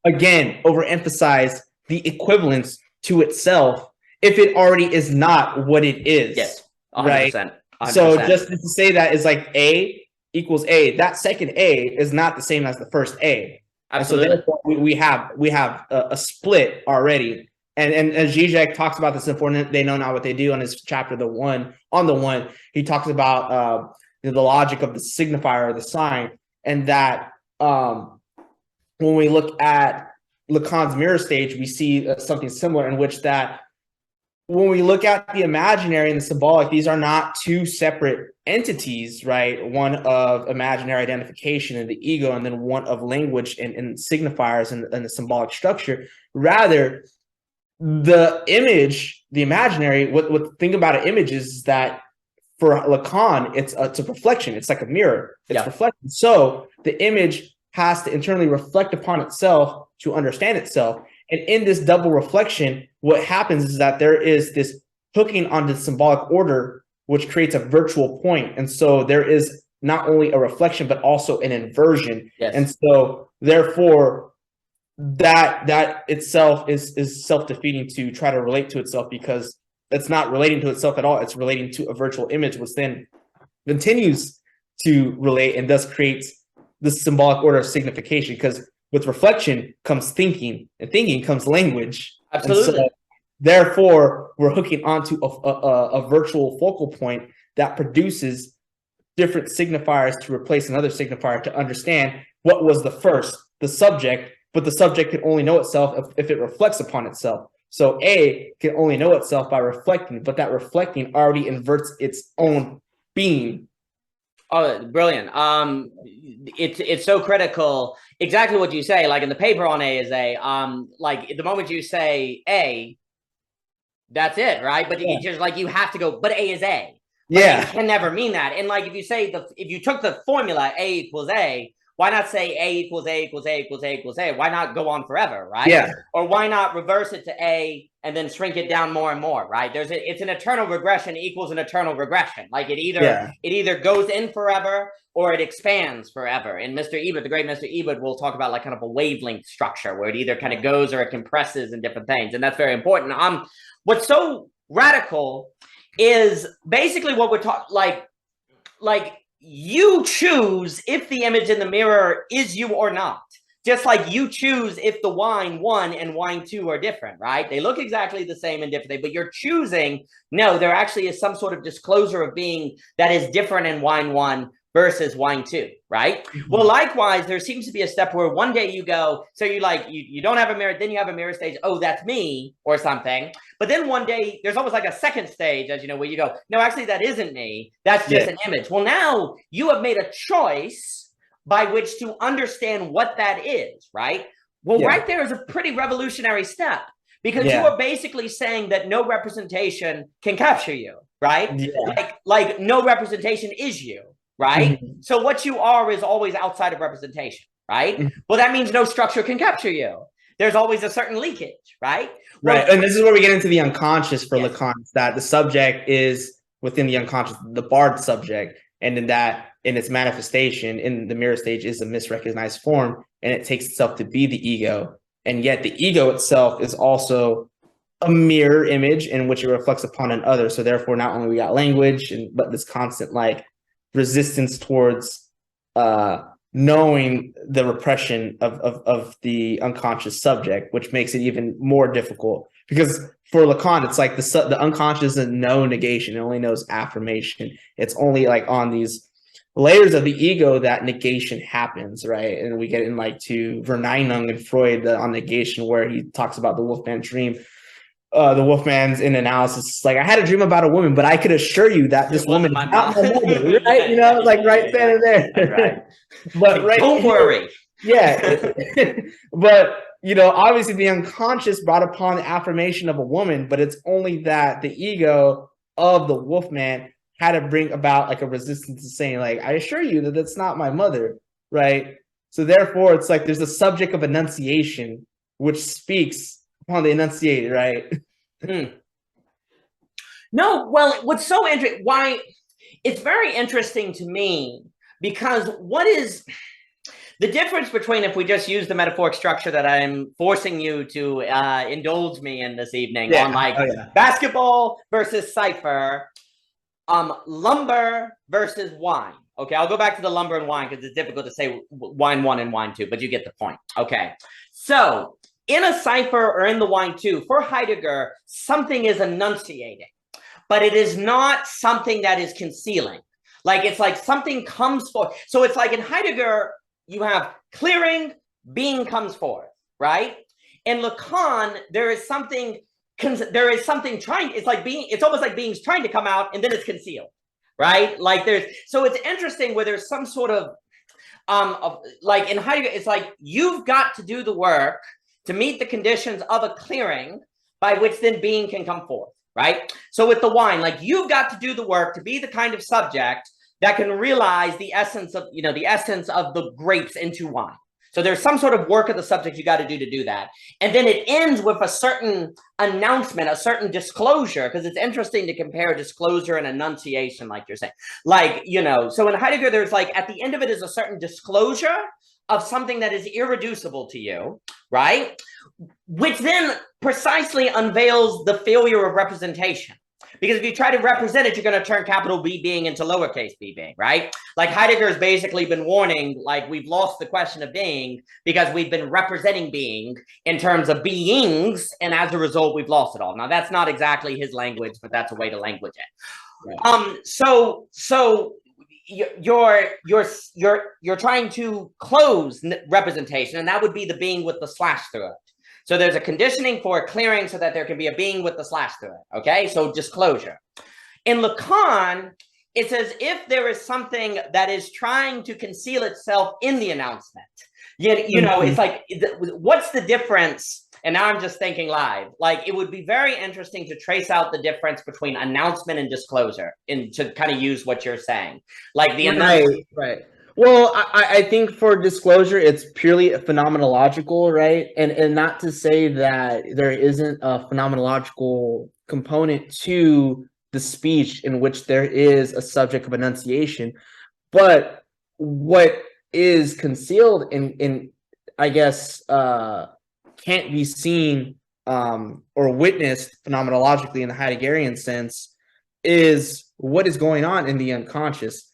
A: again overemphasize the equivalence to itself if it already is not what it is?
B: 100%,
A: right?
B: 100%.
A: So just to say that is like A equals A, that second A is not the same as the first A.
B: Absolutely.
A: And so therefore we have a split already. And as Žižek talks about this important, they know not what they do, on his chapter, the one, he talks about the logic of the signifier or the sign, and that when we look at Lacan's mirror stage, we see something similar, in which that when we look at the imaginary and the symbolic, these are not two separate entities, right? One of imaginary identification and the ego, and then one of language and signifiers and the symbolic structure. Rather, the image, the imaginary, what think about an image is that for Lacan, it's a reflection. It's like a mirror. It's reflecting. So the image has to internally reflect upon itself to understand itself. And in this double reflection, what happens is that there is this hooking onto the symbolic order, which creates a virtual point. And so there is not only a reflection, but also an inversion. And so therefore, that itself is self-defeating to try to relate to itself, because it's not relating to itself at all. It's relating to a virtual image, which then continues to relate and thus creates the symbolic order of signification. Because with reflection comes thinking, and thinking comes language.
B: Absolutely.
A: So, therefore, we're hooking onto a virtual focal point that produces different signifiers to replace another signifier to understand what was the first, the subject, but the subject can only know itself if it reflects upon itself. So A can only know itself by reflecting, but that reflecting already inverts its own being.
B: Oh, brilliant. It's so critical. Exactly what you say. Like in the paper on A is A, like the moment you say A, that's it, right? But it's just like you have to go, but A is A. But it can never mean that. And like if you say if you took the formula A equals A, Why not say A equals A equals A equals A equals A? Why not go on forever, right?
A: Yeah.
B: Or why not reverse it to A and then shrink it down more and more, right? It's an eternal regression equals an eternal regression. Like it either goes in forever or it expands forever. And Mr. Ebert, the great Mr. Ebert, will talk about like kind of a wavelength structure where it either kind of goes or it compresses in different things. And that's very important. What's so radical is basically what we're talking, like you choose if the image in the mirror is you or not. Just like you choose if the wine 1 and wine 2 are different, right? They look exactly the same and different, but you're choosing, no, there actually is some sort of disclosure of being that is different in wine 1 versus wine 2, right? Well, likewise, there seems to be a step where one day you go, so you don't have a mirror, then you have a mirror stage, oh, that's me or something. But then one day there's almost like a second stage, as you know, where you go, no, actually that isn't me. That's just an image. Well, now you have made a choice by which to understand what that is, right? Well, right there is a pretty revolutionary step because you are basically saying that no representation can capture you, right? Like no representation is you. Right? So what you are is always outside of representation, right? Well, that means no structure can capture you. There's always a certain leakage, right?
A: Right. And this is where we get into the unconscious for Lacan, that the subject is within the unconscious, the barred subject, and in that, in its manifestation in the mirror stage is a misrecognized form, and it takes itself to be the ego. And yet the ego itself is also a mirror image in which it reflects upon another. So therefore, not only we got language, but this constant like resistance towards knowing the repression of the unconscious subject, which makes it even more difficult. Because for Lacan, it's like the unconscious is no negation; it only knows affirmation. It's only like on these layers of the ego that negation happens, right? And we get in like to Verneinung and Freud on negation, where he talks about the Wolfman dream. The Wolfman's in analysis, like I had a dream about a woman, but I could assure you that this woman is not my mother, right? You know, like right then and there.
B: Right.
A: But
B: like, don't worry.
A: Yeah. But you know, obviously the unconscious brought upon the affirmation of a woman, but it's only that the ego of the Wolfman had to bring about like a resistance to saying, like, I assure you that that's not my mother, right? So therefore, it's like there's a subject of enunciation which speaks upon the enunciated, right?
B: No, well, what's so interesting, why it's very interesting to me, because what is the difference between, if we just use the metaphoric structure that I'm forcing you to indulge me in this evening on like basketball versus cipher, lumber versus wine. Okay, I'll go back to the lumber and wine because it's difficult to say wine 1 and wine 2, but you get the point. Okay, so in a cipher or in the wine 2, for Heidegger, something is enunciating, but it is not something that is concealing. Like it's like something comes forth. So it's like in Heidegger, you have clearing, being comes forth, right? In Lacan, there is something trying, it's like being, it's almost like being's trying to come out and then it's concealed, right? Like so it's interesting where there's some sort of like in Heidegger, it's like you've got to do the work to meet the conditions of a clearing by which then being can come forth, right? So with the wine, like you've got to do the work to be the kind of subject that can realize the essence of, you know, the essence of the grapes into wine. So there's some sort of work of the subject you got to do that. And then it ends with a certain announcement, a certain disclosure, because it's interesting to compare disclosure and enunciation, like you're saying. Like, you know, so in Heidegger, there's like, at the end of it is a certain disclosure of something that is irreducible to you, right? Which then precisely unveils the failure of representation. Because if you try to represent it, you're going to turn capital B being into lowercase b being, right? Like Heidegger has basically been warning, like we've lost the question of being because we've been representing being in terms of beings, and as a result, we've lost it all. Now, that's not exactly his language, but that's a way to language it. Right. So you're trying to close representation, and that would be the being with the slash through it. So there's a conditioning for a clearing so that there can be a being with the slash through it. Okay, so disclosure. In Lacan, it's as if there is something that is trying to conceal itself in the announcement. You know, it's like, what's the difference? And now I'm just thinking live. Like, it would be very interesting to trace out the difference between announcement and disclosure, and to kind of use what you're saying. Like the
A: right. Well, I think for disclosure, it's purely phenomenological, right? And not to say that there isn't a phenomenological component to the speech in which there is a subject of enunciation, but what is concealed in I guess can't be seen or witnessed phenomenologically in the Heideggerian sense is what is going on in the unconscious.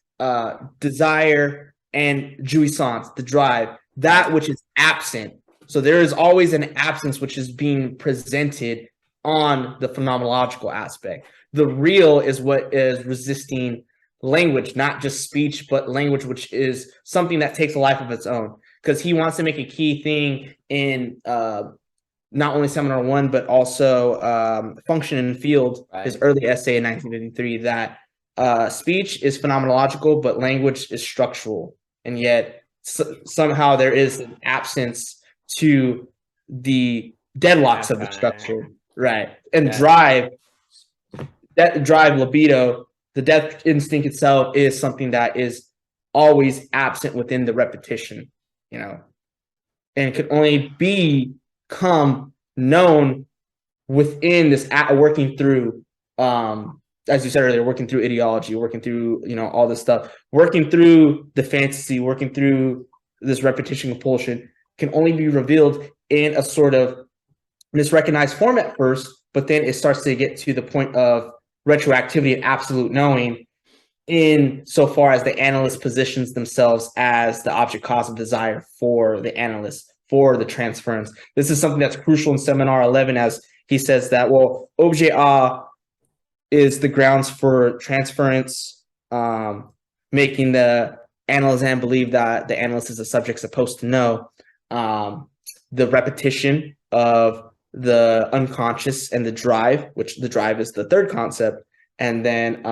A: Desire and jouissance, the drive, that which is absent. So there is always an absence which is being presented on the phenomenological aspect. The real is what is resisting language, not just speech, but language, which is something that takes a life of its own. Because he wants to make a key thing in not only Seminar 1, but also Function and Field, his early essay in 1953, that speech is phenomenological, but language is structural. And yet somehow there is an absence to the deadlocks of the structure. Right. And drive, that drive, libido, the death instinct itself is something that is always absent within the repetition, you know, and could only become known within this working through as you said earlier, working through ideology, working through, you know, all this stuff, working through the fantasy, working through this repetition compulsion can only be revealed in a sort of misrecognized form at first, but then it starts to get to the point of retroactivity and absolute knowing in so far as the analyst positions themselves as the object cause of desire for the analyst, for the transference. This is something that's crucial in Seminar 11, as he says that, well, objet A is the grounds for transference, making the analysand believe that the analyst is a subject supposed to know. The repetition of the unconscious and the drive, which the drive is the third concept, and then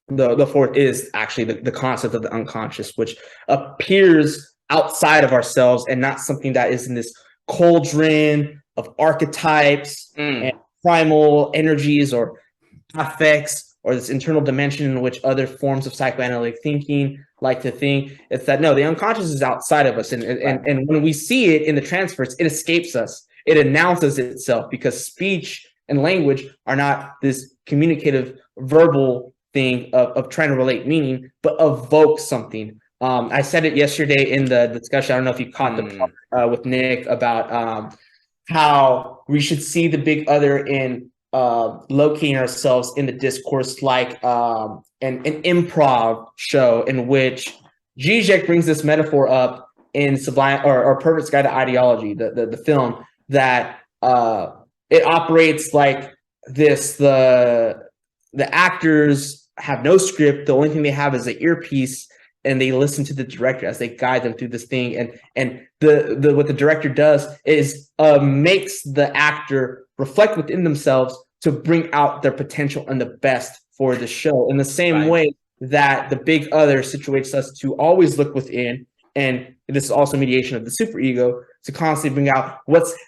A: the fourth is actually the concept of the unconscious, which appears outside of ourselves and not something that is in this cauldron of archetypes and primal energies or affects or this internal dimension in which other forms of psychoanalytic thinking like to think. It's that, no, the unconscious is outside of us. And when we see it in the transference, it escapes us. It announces itself because speech and language are not this communicative verbal thing of trying to relate meaning, but evoke something. I said it yesterday in the discussion. I don't know if you caught the part with Nick about how we should see the big other in locating ourselves in the discourse like an improv show in which Žižek brings this metaphor up in Sublime or Perfect Guide to Ideology, the film, that it operates like this. The actors have no script. The only thing they have is an earpiece, and they listen to the director as they guide them through this thing. And what the director does is makes the actor reflect within themselves to bring out their potential and the best for the show. In the same way that the big other situates us to always look within, and this is also mediation of the superego, to constantly bring out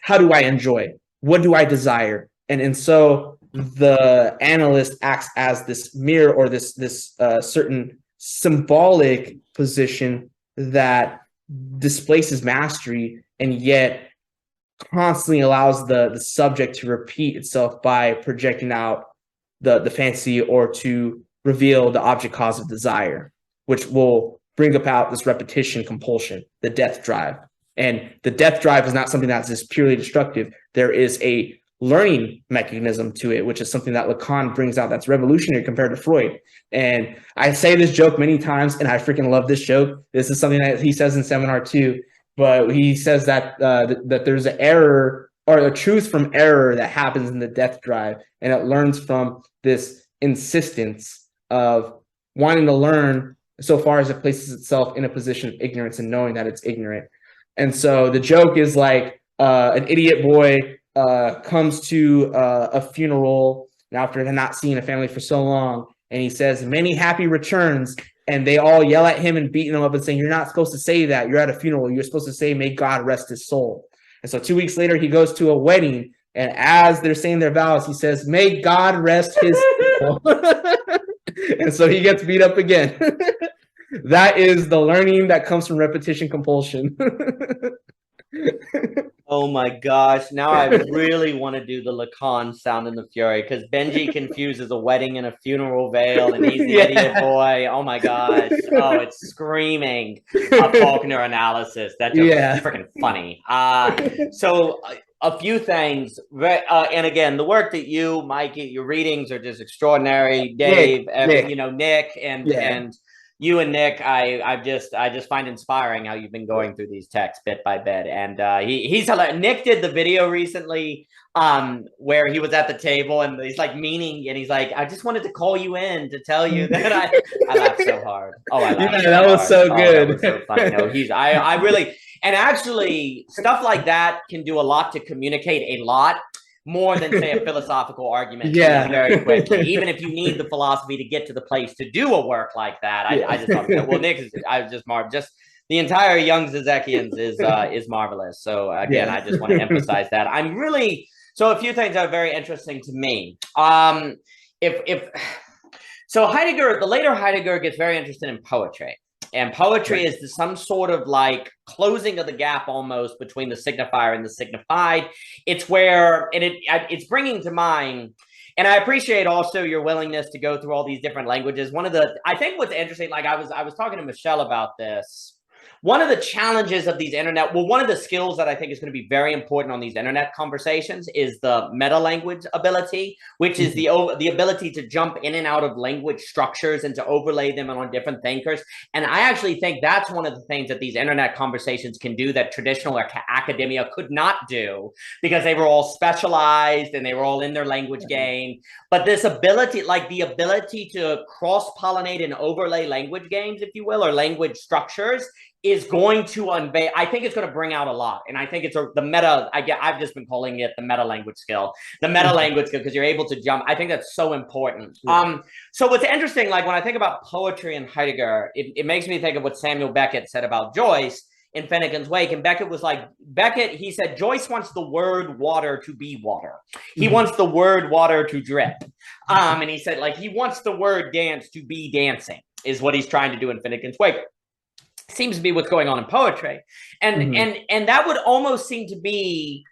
A: how do I enjoy? What do I desire? And so the analyst acts as this mirror or this certain symbolic position that displaces mastery and yet constantly allows the subject to repeat itself by projecting out the fantasy or to reveal the object cause of desire, which will bring about this repetition compulsion, the death drive. And the death drive is not something that's just purely destructive. There is a learning mechanism to it, which is something that Lacan brings out that's revolutionary compared to Freud. And I say this joke many times, and I freaking love this joke. This is something that he says in Seminar 2, but he says that that there's an error or a truth from error that happens in the death drive, and it learns from this insistence of wanting to learn so far as it places itself in a position of ignorance and knowing that it's ignorant. And so the joke is like an idiot boy comes to a funeral after not seeing a family for so long, and he says, "Many happy returns," and they all yell at him and beating him up and saying, "You're not supposed to say that. You're at a funeral. You're supposed to say, 'May God rest his soul.'" And so 2 weeks later, he goes to a wedding, and as they're saying their vows, he says, "May God rest his soul." And so he gets beat up again. That is the learning that comes from repetition compulsion.
B: Oh my gosh. Now I really want to do the Lacan Sound and the Fury, because Benji confuses a wedding and a funeral veil, and he's the idiot boy. Oh my gosh. Oh, it's screaming a Faulkner analysis. That joke is freaking funny. So a few things. And again, the work that you, Mikey, your readings are just extraordinary. Dave, Nick. You know, Nick and you and Nick, I just find inspiring how you've been going through these texts bit by bit. And he's hilarious. Nick did the video recently where he was at the table and he's like meaning, and he's like, I just wanted to call you in to tell you that I laughed so hard. Oh, I laughed so
A: that was
B: hard.
A: so good.
B: That was so funny. No, I really, and actually stuff like that can do a lot to communicate a lot more than, say, a philosophical argument very quickly. Even if you need the philosophy to get to the place to do a work like that, I just thought, well, Nick, I was just marvelous. Just the entire young Žižekians is marvelous. So again, I just want to emphasize that. I'm really, so a few things that are very interesting to me. So Heidegger, the later Heidegger gets very interested in poetry. And poetry is some sort of like closing of the gap almost between the signifier and the signified. It's where, and it's bringing to mind, and I appreciate also your willingness to go through all these different languages. I think what's interesting, like I was talking to Michelle about this. One of the challenges of these internet, well, one of the skills that I think is going to be very important on these internet conversations is the meta-language ability, which is the ability to jump in and out of language structures and to overlay them on different thinkers. And I actually think that's one of the things that these internet conversations can do that traditional academia could not do, because they were all specialized and they were all in their language game. But this ability, like the ability to cross-pollinate and overlay language games, if you will, or language structures, is going to unveil, I think it's going to bring out a lot. And I think it's the meta, I've just been calling it the meta language skill, because you're able to jump. I think that's so important. So what's interesting, like when I think about poetry and Heidegger, it makes me think of what Samuel Beckett said about Joyce in Finnegan's Wake. And Beckett was like, he said, Joyce wants the word water to be water. He wants the word water to drip. And he said, like, he wants the word dance to be dancing, is what he's trying to do in Finnegan's Wake. Seems to be what's going on in poetry. And that would almost seem to be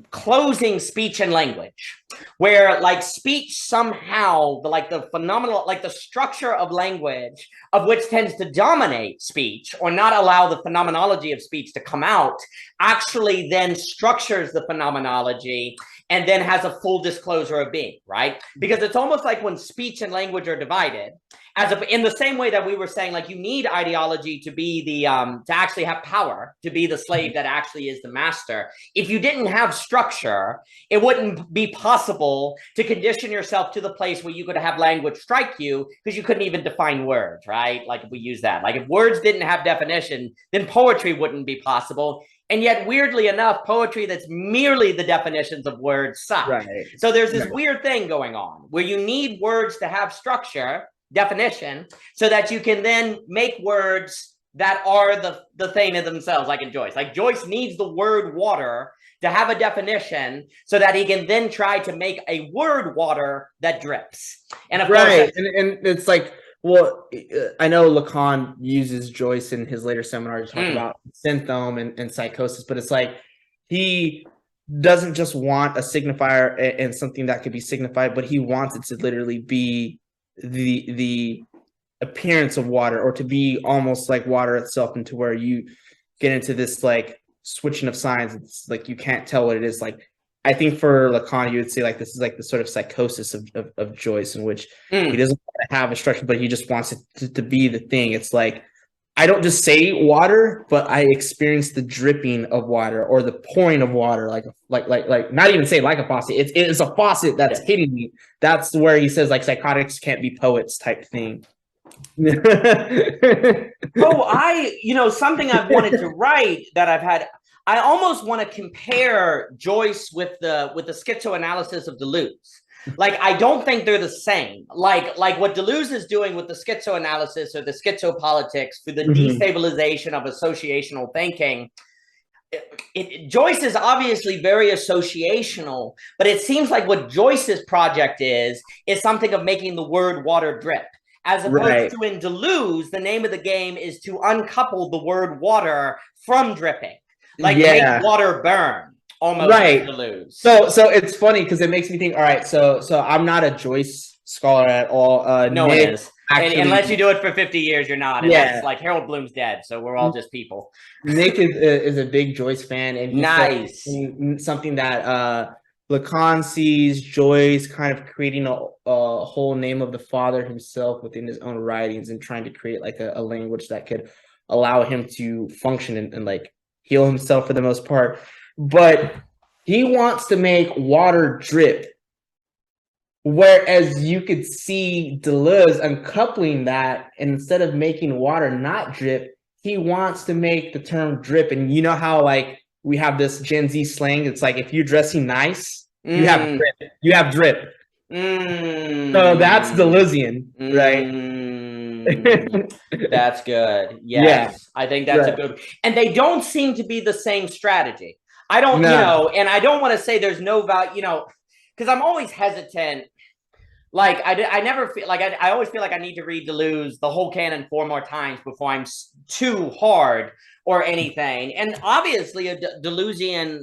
B: closing speech and language, where like speech somehow, the phenomenal, like the structure of language, of which tends to dominate speech or not allow the phenomenology of speech to come out, actually then structures the phenomenology and then has a full disclosure of being, right? Because it's almost like when speech and language are divided, in the same way that we were saying, like you need ideology to be the, to actually have power, to be the slave that actually is the master. If you didn't have structure, it wouldn't be possible to condition yourself to the place where you could have language strike you, because you couldn't even define words, right? Like if we use that, like if words didn't have definition, then poetry wouldn't be possible. And yet, weirdly enough, poetry that's merely the definitions of words suck. Right. So there's this weird thing going on where you need words to have structure, definition, so that you can then make words that are the thing of themselves, like in Joyce. Like Joyce needs the word water to have a definition so that he can then try to make a word water that drips. And of course,
A: and it's like, well, I know Lacan uses Joyce in his later seminar to talk about synthome and psychosis, but it's like he doesn't just want a signifier and something that could be signified, but he wants it to literally be the appearance of water, or to be almost like water itself, into where you get into this like switching of signs. It's like you can't tell what it is. Like I think for Lacan, you would say like this is like the sort of psychosis of Joyce, in which he doesn't want to have a structure, but he just wants it to be the thing. It's like, I don't just say water, but I experience the dripping of water or the pouring of water, like not even say like a faucet. It's a faucet that's hitting me. That's where he says like psychotics can't be poets type thing.
B: Something I've wanted to write that I've had. I almost want to compare Joyce with the schizoanalysis of Deleuze. Like, I don't think they're the same. Like what Deleuze is doing with the schizoanalysis or the schizopolitics through the destabilization of associational thinking. Joyce is obviously very associational, but it seems like what Joyce's project is something of making the word water drip. as opposed to in Deleuze, the name of the game is to uncouple the word water from dripping, like make water burn, almost like Deleuze.
A: So it's funny because it makes me think, all right, so I'm not a Joyce scholar at all.
B: No one is. Actually, unless you do it for 50 years, you're not. And that's like Harold Bloom's dead, so we're all just people.
A: Nick is a big Joyce fan, and something that Lacan sees Joyce kind of creating a whole name of the father himself within his own writings and trying to create like a language that could allow him to function and like heal himself for the most part. But he wants to make water drip. Whereas you could see Deleuze uncoupling that, and instead of making water not drip, he wants to make the term drip. And you know how like we have this Gen Z slang, it's like if you're dressing nice, you have drip. You have drip. So that's Deleuzian, right?
B: That's good. Yes. I think that's a good, and they don't seem to be the same strategy. I don't, you know, and I don't want to say there's no value, you know, because I'm always hesitant. Like I never feel like I always feel like I need to read Deleuze, the whole canon 4 more times before I'm too hard or anything. And obviously a Deleuzian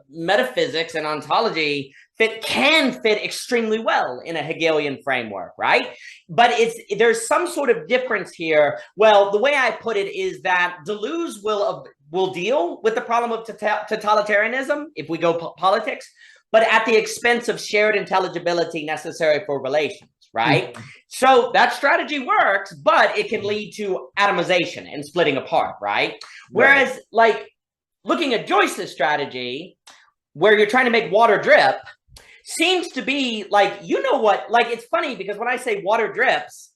B: metaphysics and ontology can fit extremely well in a Hegelian framework, right? But there's some sort of difference here. Well, the way I put it is that Deleuze will deal with the problem of totalitarianism if we go politics, but at the expense of shared intelligibility necessary for relations, right? So that strategy works, but it can lead to atomization and splitting apart, right? Whereas like looking at Joyce's strategy, where you're trying to make water drip, seems to be like, you know what, like it's funny because when I say water drips.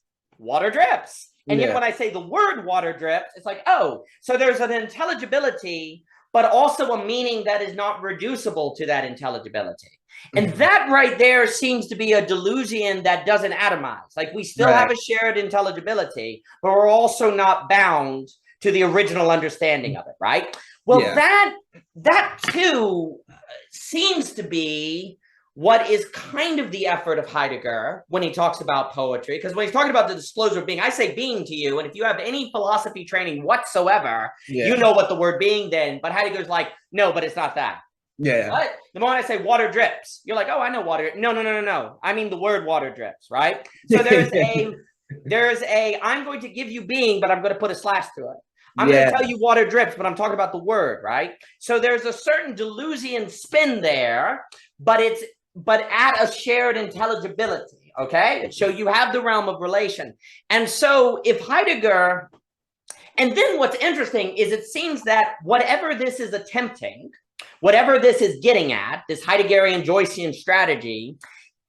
B: And yet when I say the word water drips, it's like, oh, so there's an intelligibility, but also a meaning that is not reducible to that intelligibility. And that right there seems to be a Deleuzian that doesn't atomize. Like we still have a shared intelligibility, but we're also not bound to the original understanding of it, right? Well, that too seems to be what is kind of the effort of Heidegger when he talks about poetry. Because when he's talking about the disclosure of being, I say being to you, and if you have any philosophy training whatsoever, you know what the word being then, but Heidegger's like, no, but it's not that. But the moment I say water drips, you're like, oh, I know water. No. I mean the word water drips, right? So there's a, I'm going to give you being, but I'm going to put a slash through it. I'm going to tell you water drips, but I'm talking about the word, right? So there's a certain Deleuzian spin there, but at a shared intelligibility, okay? So you have the realm of relation. And so if Heidegger, and then what's interesting is it seems that whatever this is attempting, whatever this is getting at, this Heideggerian Joycean strategy,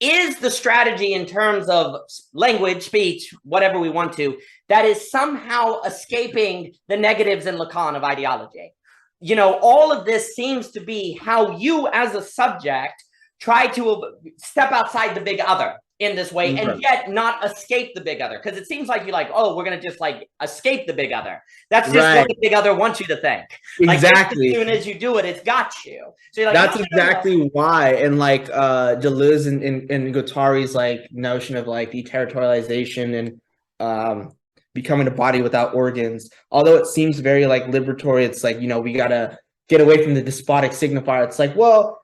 B: is the strategy in terms of language, speech, whatever we want to, that is somehow escaping the negatives in Lacan of ideology. You know, all of this seems to be how you as a subject try to step outside the big other in this way and yet not escape the big other. Because it seems like you're like, oh, we're going to just like escape the big other. That's just what the big other wants you to think.
A: Exactly.
B: Like, as soon as you do it, it's got you. So you're like,
A: that's exactly why. And like Deleuze and Guattari's like notion of like deterritorialization and becoming a body without organs, although it seems very like liberatory, it's like, you know, we got to get away from the despotic signifier. It's like, well,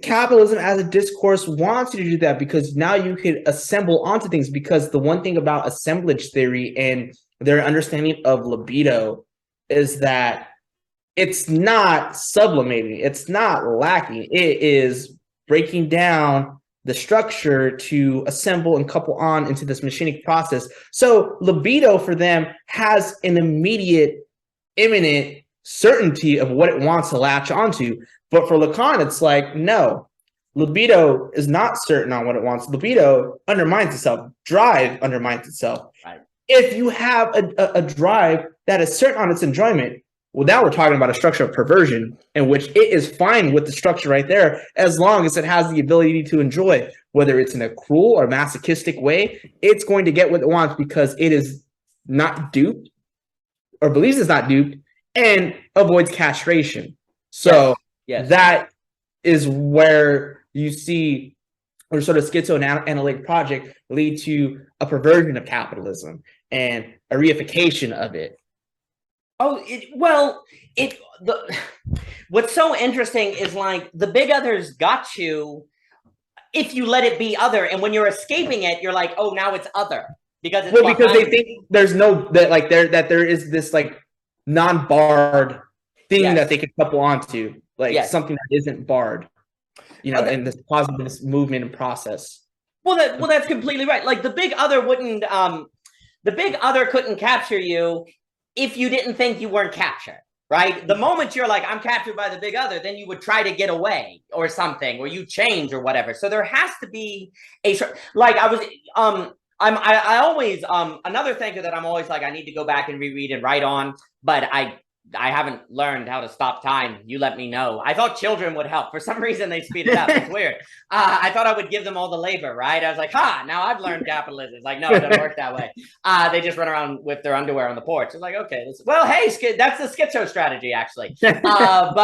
A: capitalism as a discourse wants you to do that because now you can assemble onto things, because the one thing about assemblage theory and their understanding of libido is that it's not sublimating, it's not lacking, it is breaking down the structure to assemble and couple on into this machinic process. So libido for them has an immediate, imminent certainty of what it wants to latch onto. But for Lacan, it's like, no, libido is not certain on what it wants. Libido undermines itself. Drive undermines itself.
B: Right.
A: If you have a drive that is certain on its enjoyment, well, now we're talking about a structure of perversion in which it is fine with the structure right there, as long as it has the ability to enjoy, whether it's in a cruel or masochistic way, it's going to get what it wants because it is not duped or believes it's not duped and avoids castration. So that is where you see or sort of schizoanalytic project lead to a perversion of capitalism and a reification of it.
B: Oh, what's so interesting is like the big others got you if you let it be other, and when you're escaping it, you're like, oh, now it's other because it's
A: because they think there's no that there is this like non-barred thing that they could couple onto, like something that isn't barred, you know, in this positive movement and process.
B: Well, that's completely right. Like the big other wouldn't, the big other couldn't capture you if you didn't think you weren't captured, right? The moment you're like, I'm captured by the big other, then you would try to get away or something, or you change or whatever. So there has to be a, like I always, another thinker that I'm always like, I need to go back and reread and write on, but I haven't learned how to stop time. You let me know. I thought children would help. For some reason, they speed it up. It's weird. I thought I would give them all the labor, right? I was like, now I've learned capitalism. It's like, no, it doesn't work that way. They just run around with their underwear on the porch. It's like, okay, well, hey, that's the schizo strategy, actually. But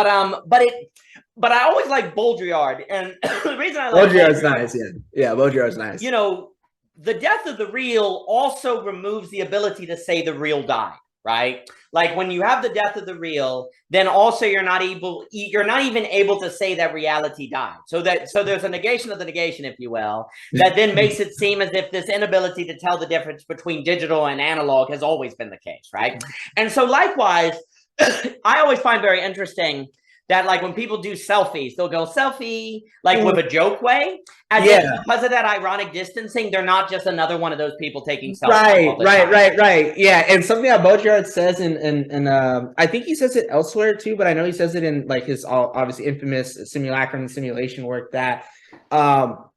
B: I always like Baudrillard. And the reason I like
A: Baudrillard's nice, yeah, Baudrillard's nice.
B: You know, the death of the real also removes the ability to say the real died. Right? Like when you have the death of the real, then also you're not even able to say that reality died. So there's a negation of the negation, if you will, that then makes it seem as if this inability to tell the difference between digital and analog has always been the case, right? And so likewise, I always find very interesting that like when people do selfies, they'll go selfie like with a joke way. As if because of that ironic distancing, they're not just another one of those people taking selfies.
A: Right. Yeah. And something that Baudrillard says in I think he says it elsewhere too, but I know he says it in like his obviously infamous simulacrum and simulation work that adults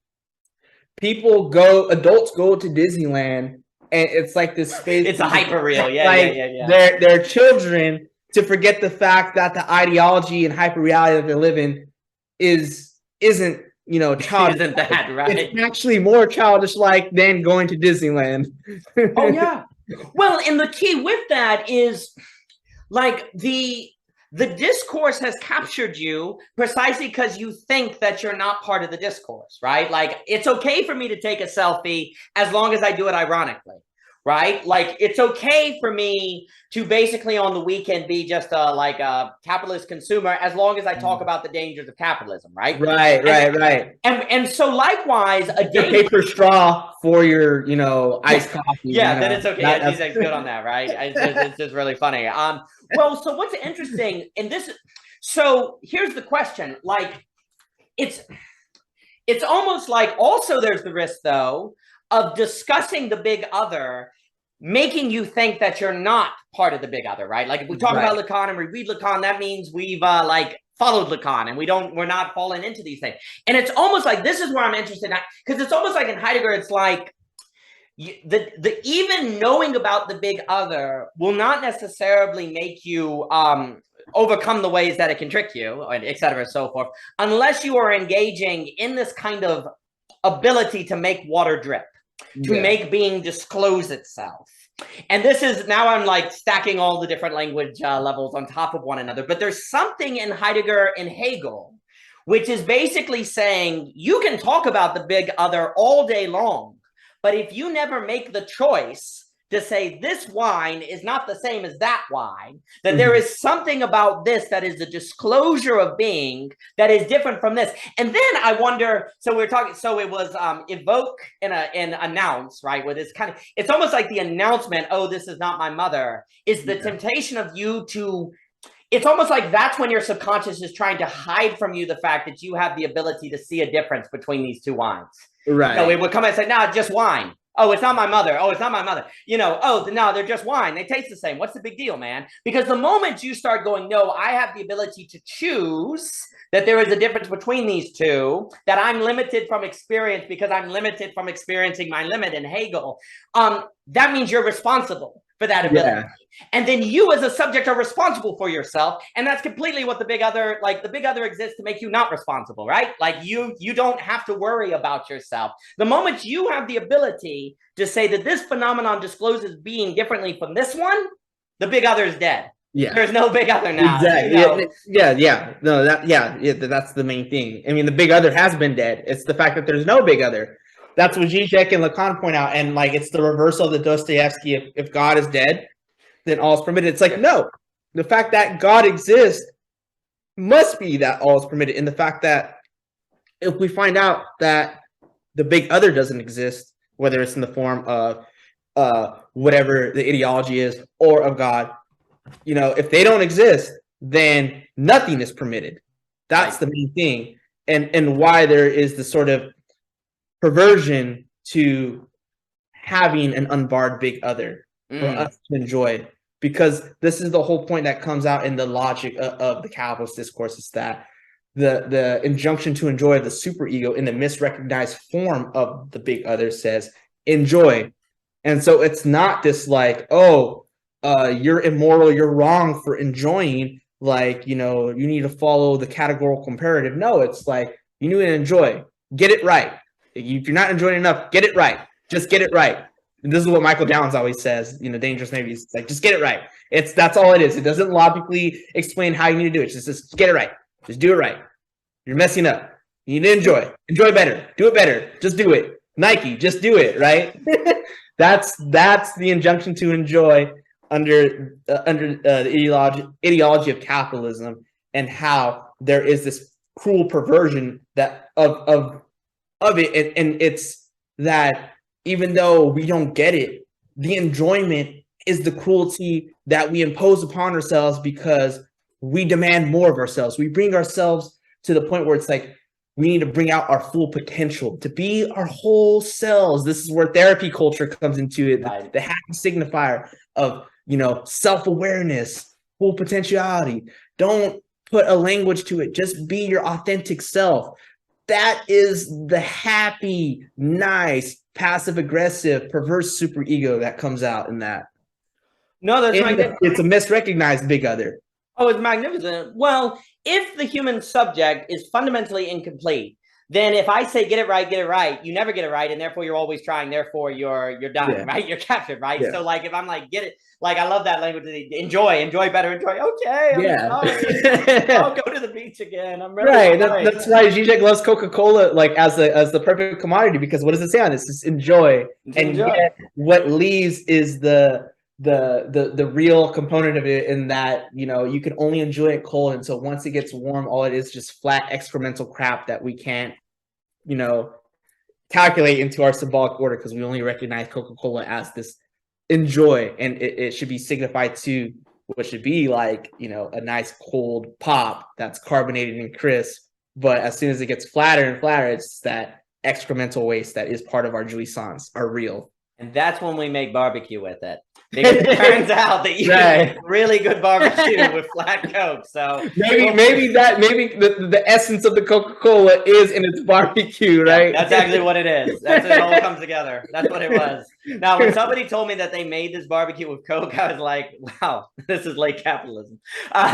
A: go to Disneyland and it's like this space.
B: It's a hyperreal.
A: They're children to forget the fact that the ideology and hyperreality that they're living isn't you know, childish.
B: Isn't that right?
A: It's actually more childish-like than going to Disneyland.
B: Oh yeah. Well, and the key with that is like the discourse has captured you precisely because you think that you're not part of the discourse, right? Like it's okay for me to take a selfie as long as I do it ironically. Right? Like it's okay for me to basically on the weekend be just a capitalist consumer as long as I talk about the dangers of capitalism, right?
A: Right.
B: And so likewise, a
A: paper straw for your, you know, iced coffee.
B: Yeah, then it's okay. Yeah, Žižek's good on that, right? It's just really funny. Well, so what's interesting in this? So here's the question: like, it's almost like also there's the risk though of discussing the big other, making you think that you're not part of the big other, right? Like if we talk about Lacan and we read Lacan, that means we've like followed Lacan and we're not falling into these things. And it's almost like, this is where I'm interested in, because it's almost like in Heidegger, it's like the even knowing about the big other will not necessarily make you overcome the ways that it can trick you, et cetera, and so forth, unless you are engaging in this kind of ability to make water drip. To make being disclose itself. And this is, now I'm like stacking all the different language levels on top of one another, but there's something in Heidegger and Hegel, which is basically saying you can talk about the big other all day long, but if you never make the choice to say this wine is not the same as that wine, that there is something about this that is the disclosure of being that is different from this. And then I wonder, so we're talking, so it was evoke and announce, right? Where this kind of, it's almost like the announcement, oh, this is not my mother, is the temptation of you to, it's almost like that's when your subconscious is trying to hide from you the fact that you have the ability to see a difference between these two wines.
A: Right.
B: So it would come and say, no, it's just wine. Oh, it's not my mother. Oh, it's not my mother. You know, oh, no, they're just wine. They taste the same. What's the big deal, man? Because the moment you start going, no, I have the ability to choose that there is a difference between these two, that I'm limited from experience because I'm limited from experiencing my limit in Hegel, that means you're responsible for that ability. Yeah. And then you as a subject are responsible for yourself. And that's completely what the big other, like the big other exists to make you not responsible, right? Like you don't have to worry about yourself. The moment you have the ability to say that this phenomenon discloses being differently from this one, the big other is dead.
A: Yeah.
B: There's no big other now.
A: Exactly.
B: You know?
A: Yeah. No, that's the main thing. I mean, the big other has been dead. It's the fact that there's no big other. That's what Žižek and Lacan point out. And like, it's the reversal of the Dostoevsky. If God is dead, then all is permitted. It's like, no, the fact that God exists must be that all is permitted. And the fact that if we find out that the big other doesn't exist, whether it's in the form of whatever the ideology is or of God, you know, if they don't exist, then nothing is permitted. That's the main thing. And why there is the sort of perversion to having an unbarred big other for us to enjoy. Because this is the whole point that comes out in the logic of the capitalist discourse, is that the injunction to enjoy the superego in the misrecognized form of the big other says, enjoy. And so it's not this like, oh, you're immoral, you're wrong for enjoying, like, you know, you need to follow the categorical imperative. No, it's like, you need to enjoy, get it right. If you're not enjoying enough, get it right. Just get it right. And this is what Michael Downs always says, you know, Dangerous Maybe. It's like, just get it right. That's all it is. It doesn't logically explain how you need to do it. It's just get it right. Just do it right. You're messing up. You need to enjoy. Enjoy better. Do it better. Just do it. Nike, just do it, right? That's the injunction to enjoy under the ideology of capitalism, and how there is this cruel perversion that of it, and it's that even though we don't get it, the enjoyment is the cruelty that we impose upon ourselves because we demand more of ourselves. We bring ourselves to the point where it's like we need to bring out our full potential, to be our whole selves. This is where therapy culture comes into it, the happy signifier of, you know, self-awareness, full potentiality. Don't put a language to it. Just be your authentic self. That is the happy, nice, passive-aggressive, perverse superego that comes out in that.
B: No, that's right.
A: It's a misrecognized big other.
B: Oh, it's magnificent. Well, if the human subject is fundamentally incomplete, then if I say get it right, you never get it right, and therefore you're always trying, therefore you're done, right? You're captured, right? So like if I'm like, get it, like I love that language, enjoy better, enjoy. Okay, I'll go to the beach again. I'm really
A: That's why Žižek loves Coca-Cola like as the perfect commodity, because what does it say on this? It's enjoy. And yet what leaves is the real component of it, in that, you know, you can only enjoy it cold, and so once it gets warm, all it is just flat excremental crap that we can't, you know, calculate into our symbolic order, because we only recognize Coca-Cola as this enjoy, and it should be signified to what should be like, you know, a nice cold pop that's carbonated and crisp, but as soon as it gets flatter and flatter, it's that excremental waste that is part of our jouissance, our real.
B: And that's when we make barbecue with it. Because it turns out that you can make really good barbecue with flat Coke. So
A: maybe the essence of the Coca-Cola is in its barbecue, right?
B: Yeah, that's actually what it is. That's it all comes together. That's what it was. Now, when somebody told me that they made this barbecue with Coke, I was like, wow, this is late capitalism.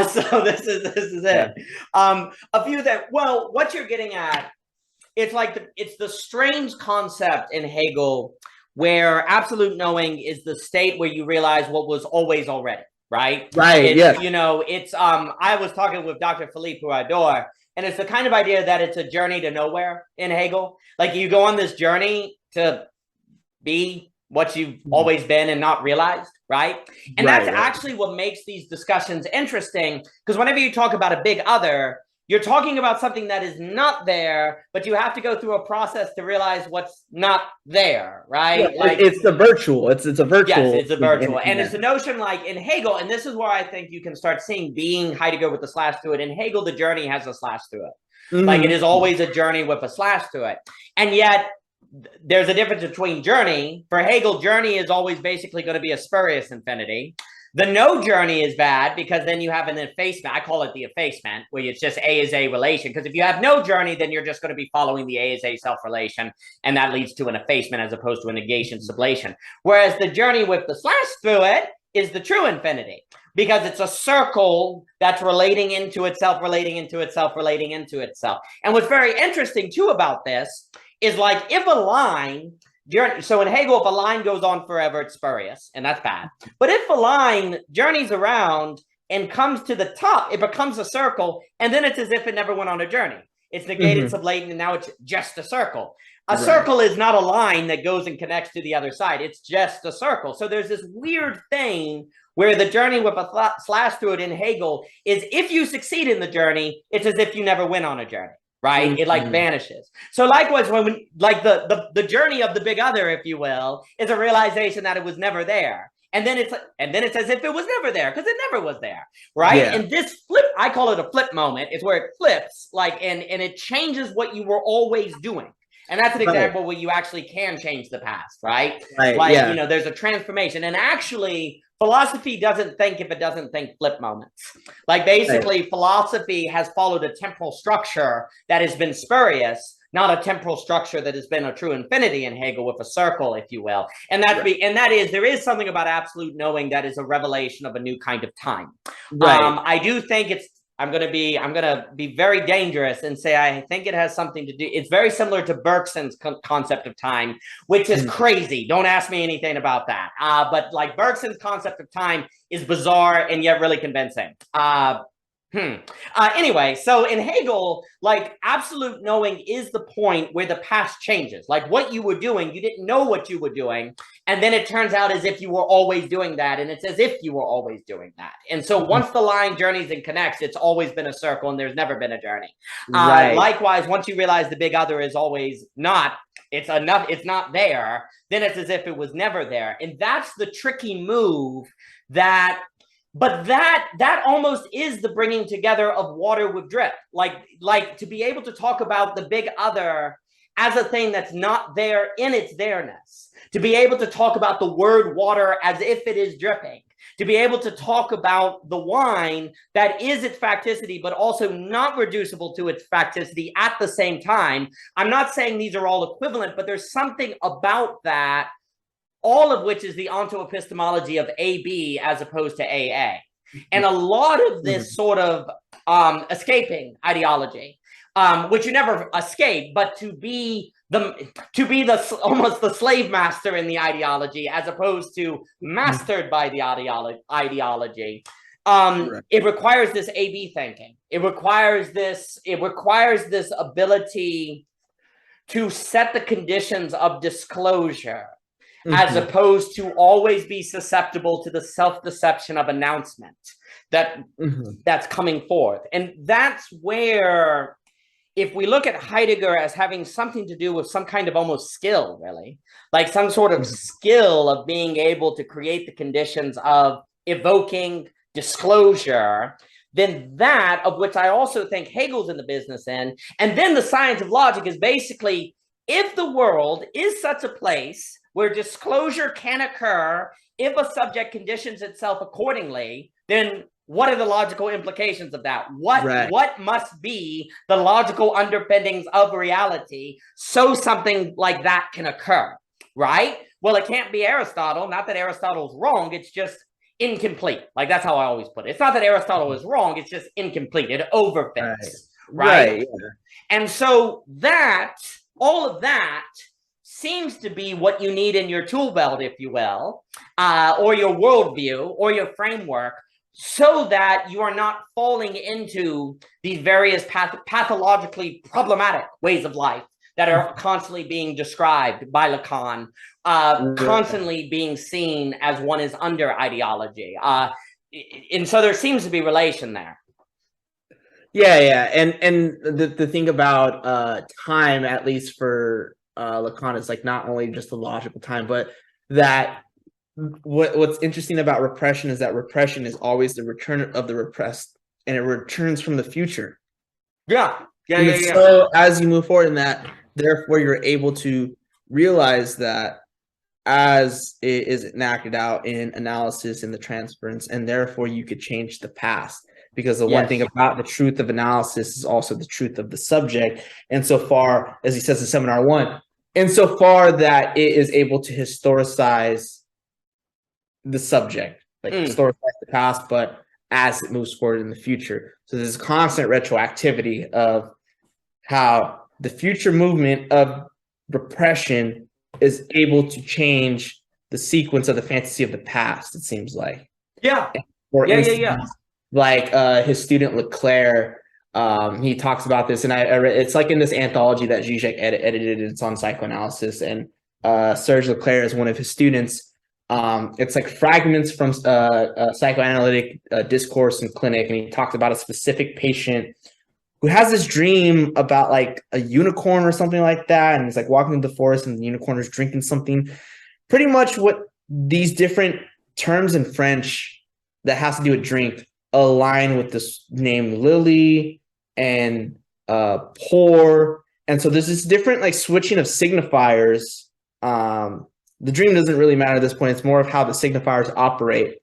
B: So this is it. A few that, well, what you're getting at, it's like it's the strange concept in Hegel, where absolute knowing is the state where you realize what was always already, right?
A: Right,
B: You know, it's, I was talking with Dr. Philippe, who I adore, and it's the kind of idea that it's a journey to nowhere in Hegel. Like you go on this journey to be what you've always been and not realized, right? And that's actually what makes these discussions interesting, because whenever you talk about a big other, you're talking about something that is not there, but you have to go through a process to realize what's not there, right?
A: Yeah, like it's the virtual. It's a virtual.
B: Yes, it's a virtual. And it's a notion like in Hegel, and this is where I think you can start seeing being Heidegger with the slash through it. In Hegel, the journey has a slash through it. Like it is always a journey with a slash through it. And yet there's a difference between journey. For Hegel, journey is always basically going to be a spurious infinity. The no journey is bad because then you have an effacement. I call it the effacement, where it's just A is A relation. Because if you have no journey, then you're just going to be following the A is A self-relation. And that leads to an effacement as opposed to a negation sublation. Whereas the journey with the slash through it is the true infinity. Because it's a circle that's relating into itself, relating into itself, relating into itself. And what's very interesting too about this is like if a line... So in Hegel, if a line goes on forever, it's spurious, and that's bad. But if a line journeys around and comes to the top, it becomes a circle, and then it's as if it never went on a journey. It's negated, sublatent, and now it's just a circle. A circle is not a line that goes and connects to the other side. It's just a circle. So there's this weird thing where the journey with a slash through it in Hegel is, if you succeed in the journey, it's as if you never went on a journey, right? It like vanishes. So likewise, when like the journey of the big other, if you will, is a realization that it was never there. And then it's as if it was never there, because it never was there, right? Yeah. And this flip, I call it a flip moment. It's where it flips, like, and it changes what you were always doing. And that's an example where you actually can change the past, right? Like, you know, there's a transformation. And actually, philosophy doesn't think if it doesn't think flip moments. Like, basically, philosophy has followed a temporal structure that has been spurious, not a temporal structure that has been a true infinity in Hegel with a circle, if you will. And there is something about absolute knowing that is a revelation of a new kind of time. I do think I'm gonna be very dangerous and say I think it has something to do. It's very similar to Bergson's concept of time, which is crazy. Don't ask me anything about that. But like, Bergson's concept of time is bizarre and yet really convincing. Anyway, so in Hegel, like, absolute knowing is the point where the past changes. Like, what you were doing, you didn't know what you were doing, and then it turns out as if you were always doing that, and it's as if you were always doing that. And so once the line journeys and connects, it's always been a circle, and there's never been a journey. Likewise, once you realize the big other is always not, it's not there, then it's as if it was never there. And that's the tricky move but that almost is the bringing together of water with drip. Like to be able to talk about the big other as a thing that's not there in its there-ness. To be able to talk about the word water as if it is dripping. To be able to talk about the wine that is its facticity, but also not reducible to its facticity at the same time. I'm not saying these are all equivalent, but there's something about that, all of which is the onto-epistemology of AB as opposed to AA. And a lot of this sort of escaping ideology, which you never escape, but to be almost the slave master in the ideology as opposed to mastered by the ideology. It requires this AB thinking. It requires this ability to set the conditions of disclosure, as opposed to always be susceptible to the self-deception of announcement that's coming forth. And that's where, if we look at Heidegger as having something to do with some kind of almost skill, really, like some sort of skill of being able to create the conditions of evoking disclosure, then that, of which I also think Hegel's in the business in, and then the science of logic is basically, if the world is such a place where disclosure can occur, if a subject conditions itself accordingly, then what are the logical implications of that? What must be the logical underpinnings of reality so something like that can occur, right? Well, it can't be Aristotle. Not that Aristotle's wrong, it's just incomplete. Like, that's how I always put it. It's not that Aristotle is wrong, it's just incomplete. It overfits, right? And so all of that seems to be what you need in your tool belt, if you will, or your worldview or your framework, so that you are not falling into these various pathologically problematic ways of life that are constantly being described by Lacan, constantly being seen as one is under ideology. And so there seems to be relation there.
A: And the thing about time, at least for Lacan, is like not only just the logical time, but that what's interesting about repression is that repression is always the return of the repressed, and it returns from the future. So as you move forward in that, therefore you're able to realize that as it is enacted out in analysis and the transference, and therefore you could change the past. Because the one thing about the truth of analysis is also the truth of the subject. And so far, as he says in Seminar 1, insofar that it is able to historicize the subject, like historicize the past, but as it moves forward in the future. So there's a constant retroactivity of how the future movement of repression is able to change the sequence of the fantasy of the past, it seems like. For instance, like his student Leclerc, he talks about this, and I read, it's like in this anthology that Žižek edited. It's on psychoanalysis, and Serge Leclerc is one of his students. It's like fragments from psychoanalytic discourse and clinic, and he talks about a specific patient who has this dream about like a unicorn or something like that, and he's like walking in the forest, and the unicorn is drinking something. Pretty much what these different terms in French that has to do with drink align with this name Lily and pour, and so there's this different like switching of signifiers. The dream doesn't really matter at this point. It's more of how the signifiers operate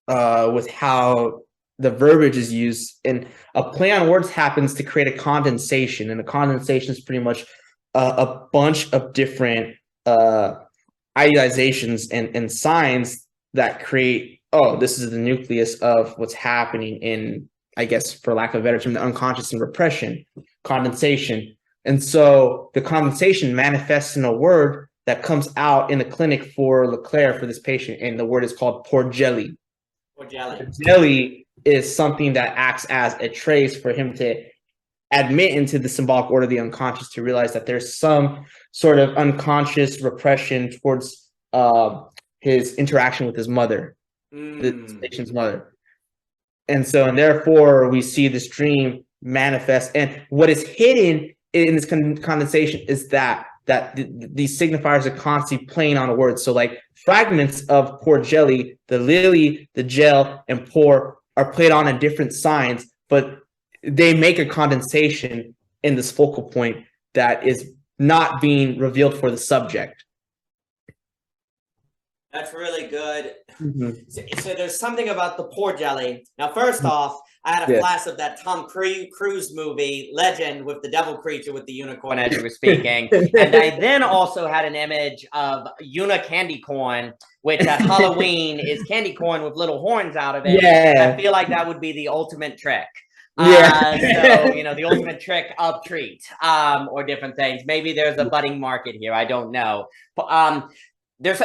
A: with how the verbiage is used. And a play on words happens to create a condensation. And a condensation is pretty much a bunch of different idealizations and signs that create, oh, this is the nucleus of what's happening in, I guess, for lack of a better term, the unconscious and repression, condensation. And so the condensation manifests in a word that comes out in the clinic for Leclerc, for this patient, and the word is called pour jelly.
C: Pour jelly.
A: Jelly is something that acts as a trace for him to admit into the symbolic order of the unconscious, to realize that there's some sort of unconscious repression towards his interaction with his mother, the patient's mother. And so, and therefore, we see this dream manifest. And what is hidden in this condensation is that these signifiers are constantly playing on a word. So like fragments of pour jelly, the lily, the gel, and pour are played on in different signs, but they make a condensation in this focal point that is not being revealed for the subject.
C: That's really good. So there's something about the pour jelly. Now, first off, I had a flash of that Tom Cruise movie, Legend, with the devil creature with the unicorn as you were speaking. And I then also had an image of candy corn, which at Halloween is candy corn with little horns out of it.
A: Yeah.
C: I feel like that would be the ultimate trick.
A: Yeah.
C: So, the ultimate trick of treat, or different things. Maybe there's a budding market here. I don't know. But,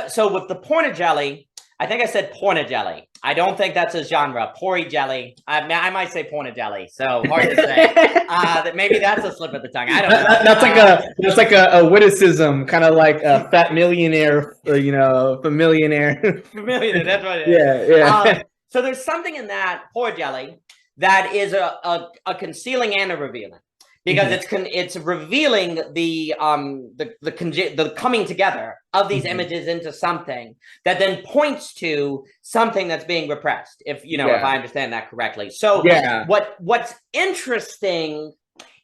C: so with the porna jelly, I think I said porna jelly. I don't think that's a genre. Pori jelly. I might say porna jelly. So hard to say. That maybe that's a slip of the tongue. I don't know.
A: That's like a witticism, kind of like a fat millionaire, familiar.
C: Familiar. That's what it is.
A: Yeah.
C: So there's something in that pour jelly that is a concealing and a revealing. Because it's revealing the coming together of these images into something that then points to something that's being repressed. If I understand that correctly. So what's interesting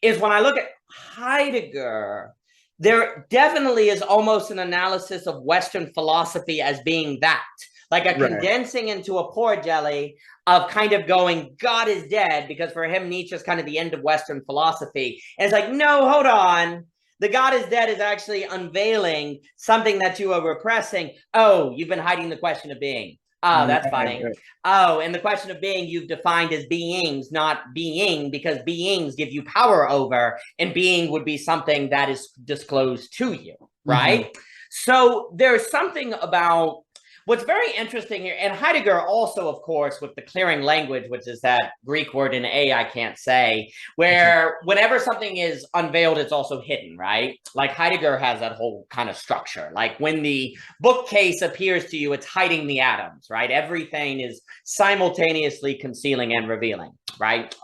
C: is when I look at Heidegger, there definitely is almost an analysis of Western philosophy as being that. Like a condensing into a pour jelly of kind of going, God is dead, because for him, Nietzsche is kind of the end of Western philosophy. And it's like, no, hold on. The God is dead is actually unveiling something that you are repressing. Oh, you've been hiding the question of being. Oh, that's funny. Oh, and the question of being you've defined as beings, not being, because beings give you power over, and being would be something that is disclosed to you, right? So there's something about what's very interesting here, and Heidegger also, of course, with the clearing language, which is that Greek word in A I can't say, where whenever something is unveiled, it's also hidden, right? Like Heidegger has that whole kind of structure. Like when the bookcase appears to you, it's hiding the atoms, right? Everything is simultaneously concealing and revealing, right?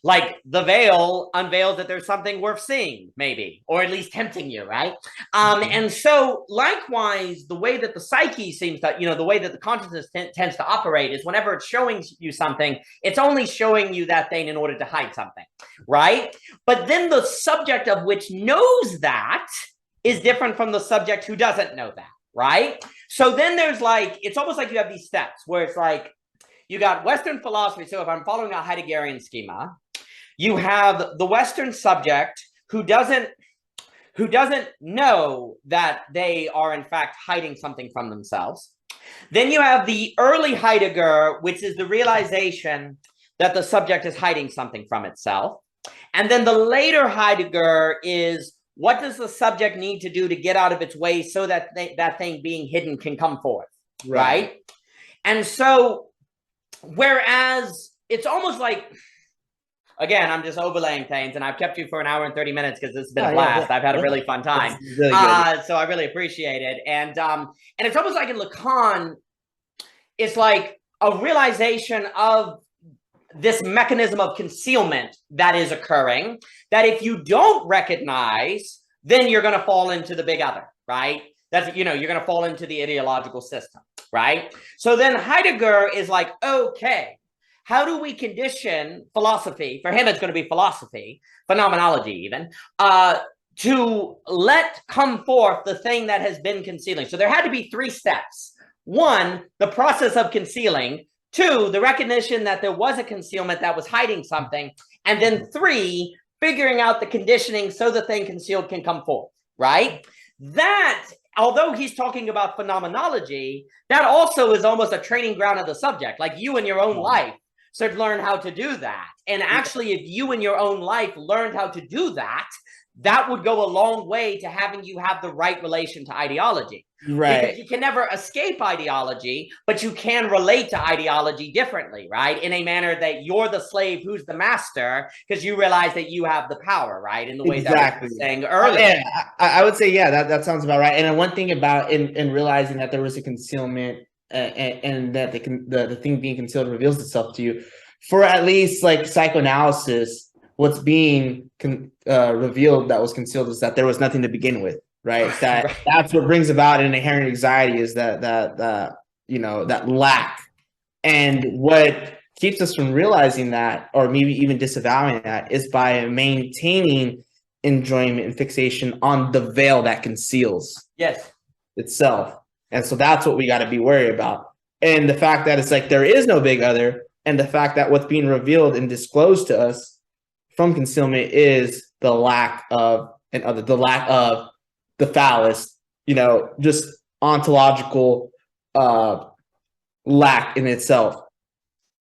C: Like the veil unveils that there's something worth seeing, maybe, or at least tempting you, right? And so likewise, the way that the psyche seems to, the way that the consciousness tends to operate is whenever it's showing you something, it's only showing you that thing in order to hide something, right? But then the subject of which knows that is different from the subject who doesn't know that, right? So then there's like, it's almost like you have these steps where it's like, you got Western philosophy. So if I'm following a Heideggerian schema, you have the Western subject who doesn't know that they are in fact hiding something from themselves. Then you have the early Heidegger, which is the realization that the subject is hiding something from itself. And then the later Heidegger is, what does the subject need to do to get out of its way so that that thing being hidden can come forth, right? And so, whereas it's almost like, again, I'm just overlaying things, and I've kept you for an hour and 30 minutes because this has been a blast. I've had a really fun time. Really good. So I really appreciate it. And it's almost like in Lacan, it's like a realization of this mechanism of concealment that is occurring, that if you don't recognize, then you're going to fall into the big other, right? That's, you know, you're going to fall into the ideological system, right? So then Heidegger is like, okay, how do we condition philosophy? For him, it's going to be philosophy, phenomenology even, to let come forth the thing that has been concealing. So there had to be 3 steps. 1, the process of concealing. 2, the recognition that there was a concealment that was hiding something. And then 3, figuring out the conditioning so the thing concealed can come forth, right? That, although he's talking about phenomenology, that also is almost a training ground of the subject. Like you in your own life should learn how to do that. And actually, if you in your own life learned how to do that, that would go a long way to having you have the right relation to ideology. Right. Because you can never escape ideology, but you can relate to ideology differently, right? In a manner that you're the slave who's the master, because you realize that you have the power, right? In the way that I was saying earlier.
A: Yeah, I would say, yeah, that sounds about right. And then one thing about in realizing that there was a concealment and that the thing being concealed reveals itself to you, for at least like psychoanalysis, what's being revealed that was concealed is that there was nothing to begin with, right? That's what brings about an inherent anxiety, is that you know, that lack. And what keeps us from realizing that, or maybe even disavowing that, is by maintaining enjoyment and fixation on the veil that conceals itself. And so that's what we got to be worried about. And the fact that it's like there is no big other, and the fact that what's being revealed and disclosed to us from concealment is the lack of an other, the lack of the phallus, you know, just ontological lack in itself.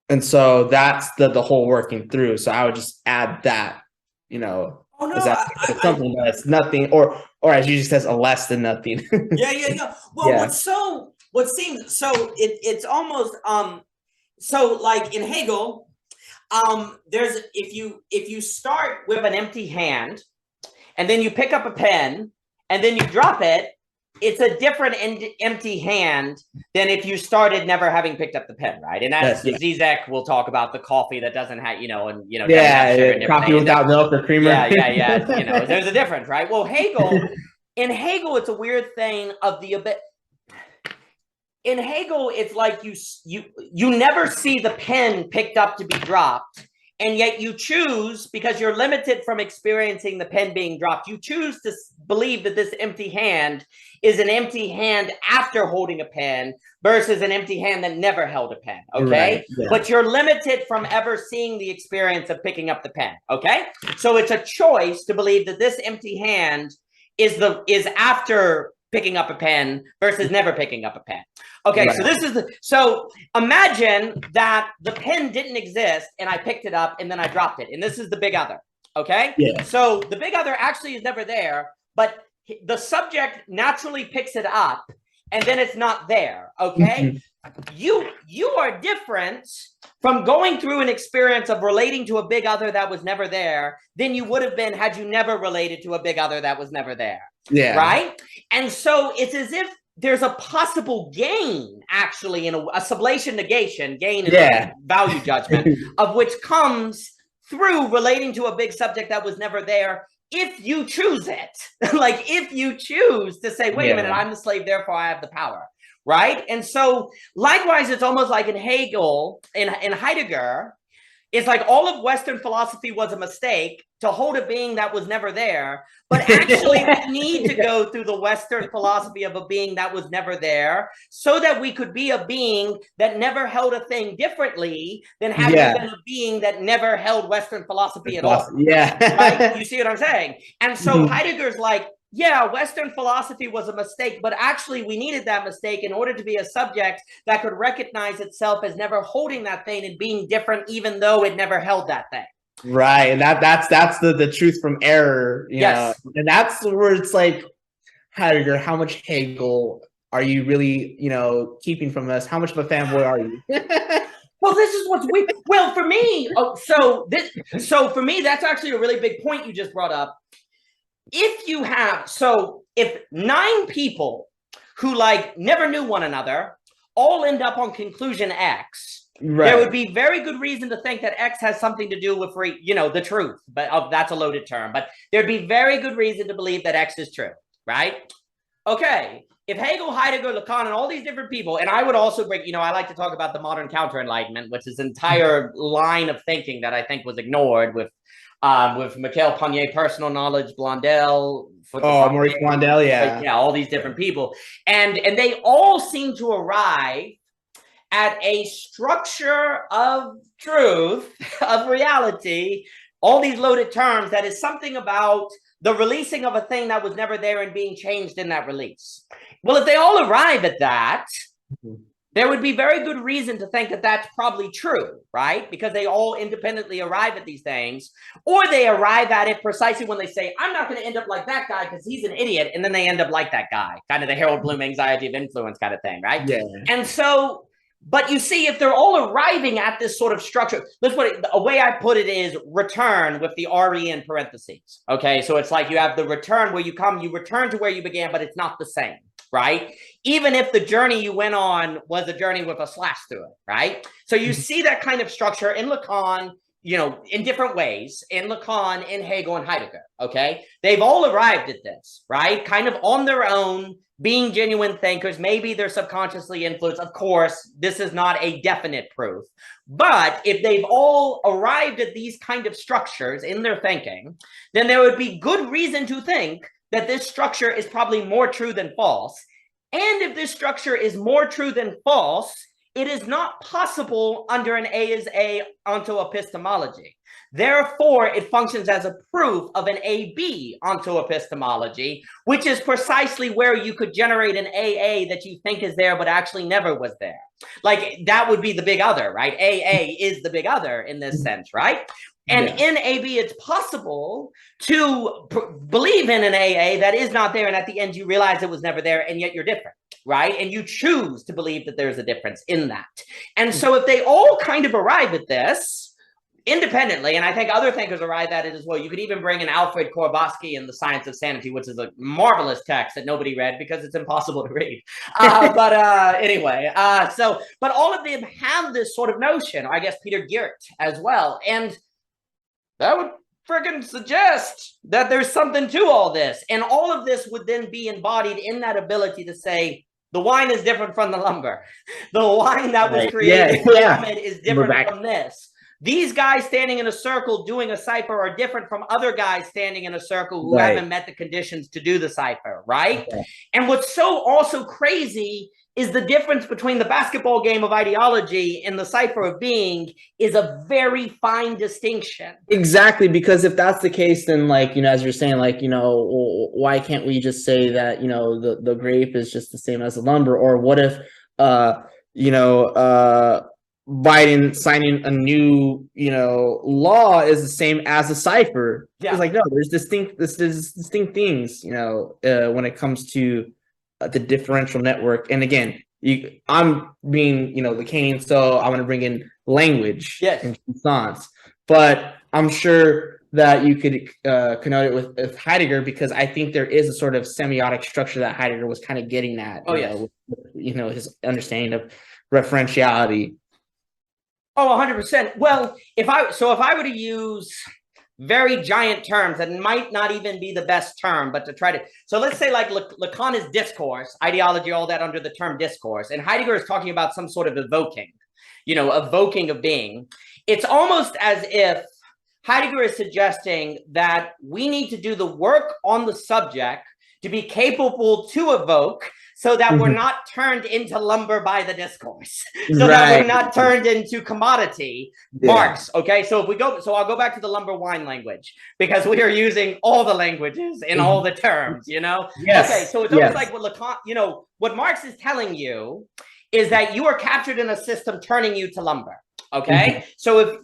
A: And so that's the whole working through. So I would just add that, you know, something that's nothing, or as you just says, a less than nothing.
D: No. Well, what seems so it's almost so like in Hegel, there's if you start
C: with an empty hand and then you pick up a pen and then you drop it, it's a different empty hand than if you started never having picked up the pen, right? And that's Žižek will talk about the coffee that doesn't have,
A: coffee without milk or creamer.
C: You know, there's a difference, right? Well, in Hegel, it's a weird thing of the in Hegel, it's like you never see the pen picked up to be dropped, and yet you choose, because you're limited from experiencing the pen being dropped, you choose to believe that this empty hand is an empty hand after holding a pen versus an empty hand that never held a pen, okay? Right, yeah. But you're limited from ever seeing the experience of picking up the pen, okay? So it's a choice to believe that this empty hand is after picking up a pen versus never picking up a pen. Okay, right. So imagine that the pen didn't exist and I picked it up and then I dropped it. And this is the big other, okay? Yeah. So the big other actually is never there, but the subject naturally picks it up and then it's not there, okay? You are different from going through an experience of relating to a big other that was never there than you would have been had you never related to a big other that was never there. Yeah. Right? And so it's as if there's a possible gain, actually, in a sublation negation, gain in a value judgment, of which comes through relating to a big subject that was never there, if you choose it. Like, if you choose to say, wait a minute, I'm the slave, therefore I have the power. Right? And so likewise, it's almost like in Hegel, in Heidegger, it's like all of Western philosophy was a mistake to hold a being that was never there. But actually, we need to go through the Western philosophy of a being that was never there so that we could be a being that never held a thing differently than having been a being that never held Western philosophy at all. Yeah. Right? You see what I'm saying? And so Heidegger's like, yeah, Western philosophy was a mistake, but actually we needed that mistake in order to be a subject that could recognize itself as never holding that thing and being different, even though it never held that thing.
A: Right. And that's the truth from error, you know, and that's where it's like, Heidegger, how much Hegel are you really, you know, keeping from us? How much of a fanboy are you?
C: Well, this is what's weird. Well, for me, so for me, that's actually a really big point you just brought up. If 9 people who like never knew one another all end up on conclusion X, there would be very good reason to think that X has something to do with, the truth, but that's a loaded term, but there'd be very good reason to believe that X is true, right? Okay. If Hegel, Heidegger, Lacan, and all these different people, and I would also bring, I like to talk about the modern counter-enlightenment, which is an entire line of thinking that I think was ignored with Michel Panier, personal knowledge, Blondel.
A: Maurice Blondel,
C: yeah, all these different people, and they all seem to arrive at a structure of truth, of reality, all these loaded terms that is something about the releasing of a thing that was never there and being changed in that release. Well, if they all arrive at that, there would be very good reason to think that that's probably true, right? Because they all independently arrive at these things, or they arrive at it precisely when they say, I'm not going to end up like that guy because he's an idiot, and then they end up like that guy, kind of the Harold Bloom anxiety of influence kind of thing, right?
A: Yeah.
C: And so, but you see, if they're all arriving at this sort of structure, a way I put it is return with the RE in parentheses, okay? So it's like you have the return where you return to where you began, but it's not the same, right? Even if the journey you went on was a journey with a slash through it, right? So you see that kind of structure in Lacan, in different ways, in Lacan, in Hegel, and Heidegger, okay? They've all arrived at this, right? Kind of on their own, being genuine thinkers. Maybe they're subconsciously influenced. Of course, this is not a definite proof. But if they've all arrived at these kind of structures in their thinking, then there would be good reason to think that this structure is probably more true than false. And if this structure is more true than false, it is not possible under an A is A onto epistemology. Therefore, it functions as a proof of an AB onto epistemology, which is precisely where you could generate an AA that you think is there, but actually never was there. Like that would be the big other, right? AA is the big other in this sense, right? And in AB, it's possible to believe in an AA that is not there. And at the end, you realize it was never there, and yet you're different, right? And you choose to believe that there's a difference in that. And so if they all kind of arrive at this independently, and I think other thinkers arrive at it as well. You could even bring in Alfred Korbowski in The Science of Sanity, which is a marvelous text that nobody read because it's impossible to read. But all of them have this sort of notion, I guess Peter Geert as well. And that would freaking suggest that there's something to all this. And all of this would then be embodied in that ability to say, the wine is different from the lumber. The wine that was created is different from this. These guys standing in a circle doing a cipher are different from other guys standing in a circle who haven't met the conditions to do the cipher, right? Okay. And what's so also crazy is the difference between the basketball game of ideology and the cipher of being is a very fine distinction.
A: Exactly, because if that's the case, then like, as you're saying, like, why can't we just say that, the grape is just the same as the lumber? Or what if, Biden signing a new, law is the same as a cipher? It's like, no, there's distinct things, when it comes to the differential network. And again, I'm being, Lacan, so I want to bring in language and consonants. But I'm sure that you could connote it with Heidegger, because I think there is a sort of semiotic structure that Heidegger was kind of getting at. With, his understanding of referentiality.
C: Oh, 100%. Well, if I were to use very giant terms that might not even be the best term, but to try to, so let's say like Lacan is discourse, ideology, all that under the term discourse, and Heidegger is talking about some sort of evoking, evoking of being. It's almost as if Heidegger is suggesting that we need to do the work on the subject to be capable to evoke, so that we're not turned into lumber by the discourse, so that we're not turned into commodity. Marx, okay? So I'll go back to the lumber wine language, because we are using all the languages in all the terms, Yes. Okay, so it's almost like what Lacan, what Marx is telling you is that you are captured in a system turning you to lumber, okay? So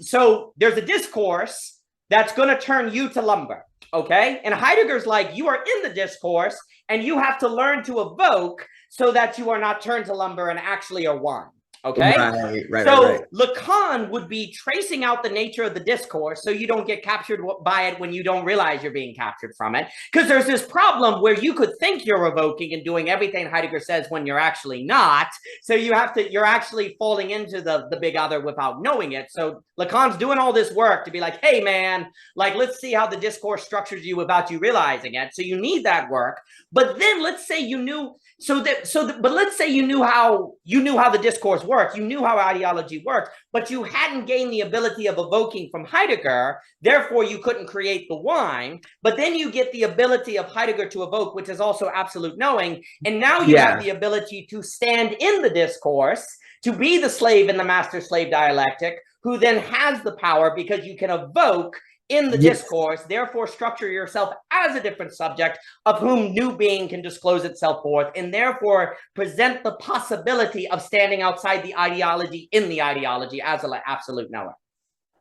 C: there's a discourse that's gonna turn you to lumber, okay? And Heidegger's like, you are in the discourse, and you have to learn to evoke so that you are not turned to lumber and actually are wine, Okay.
A: Right.
C: Lacan would be tracing out the nature of the discourse so you don't get captured by it when you don't realize you're being captured from it. Because there's this problem where you could think you're evoking and doing everything Heidegger says when you're actually not. So you're actually falling into the big other without knowing it. So Lacan's doing all this work to be like, hey man, like, let's see how the discourse structures you without you realizing it. So you need that work. But then let's say you knew, but let's say you knew how the discourse worked, you knew how ideology worked, but you hadn't gained the ability of evoking from Heidegger, therefore you couldn't create the wine. But then you get the ability of Heidegger to evoke, which is also absolute knowing, and now you have the ability to stand in the discourse, to be the slave in the master-slave dialectic, who then has the power because you can evoke in the discourse, therefore structure yourself as a different subject of whom new being can disclose itself forth, and therefore present the possibility of standing outside the ideology in the ideology as an absolute knower.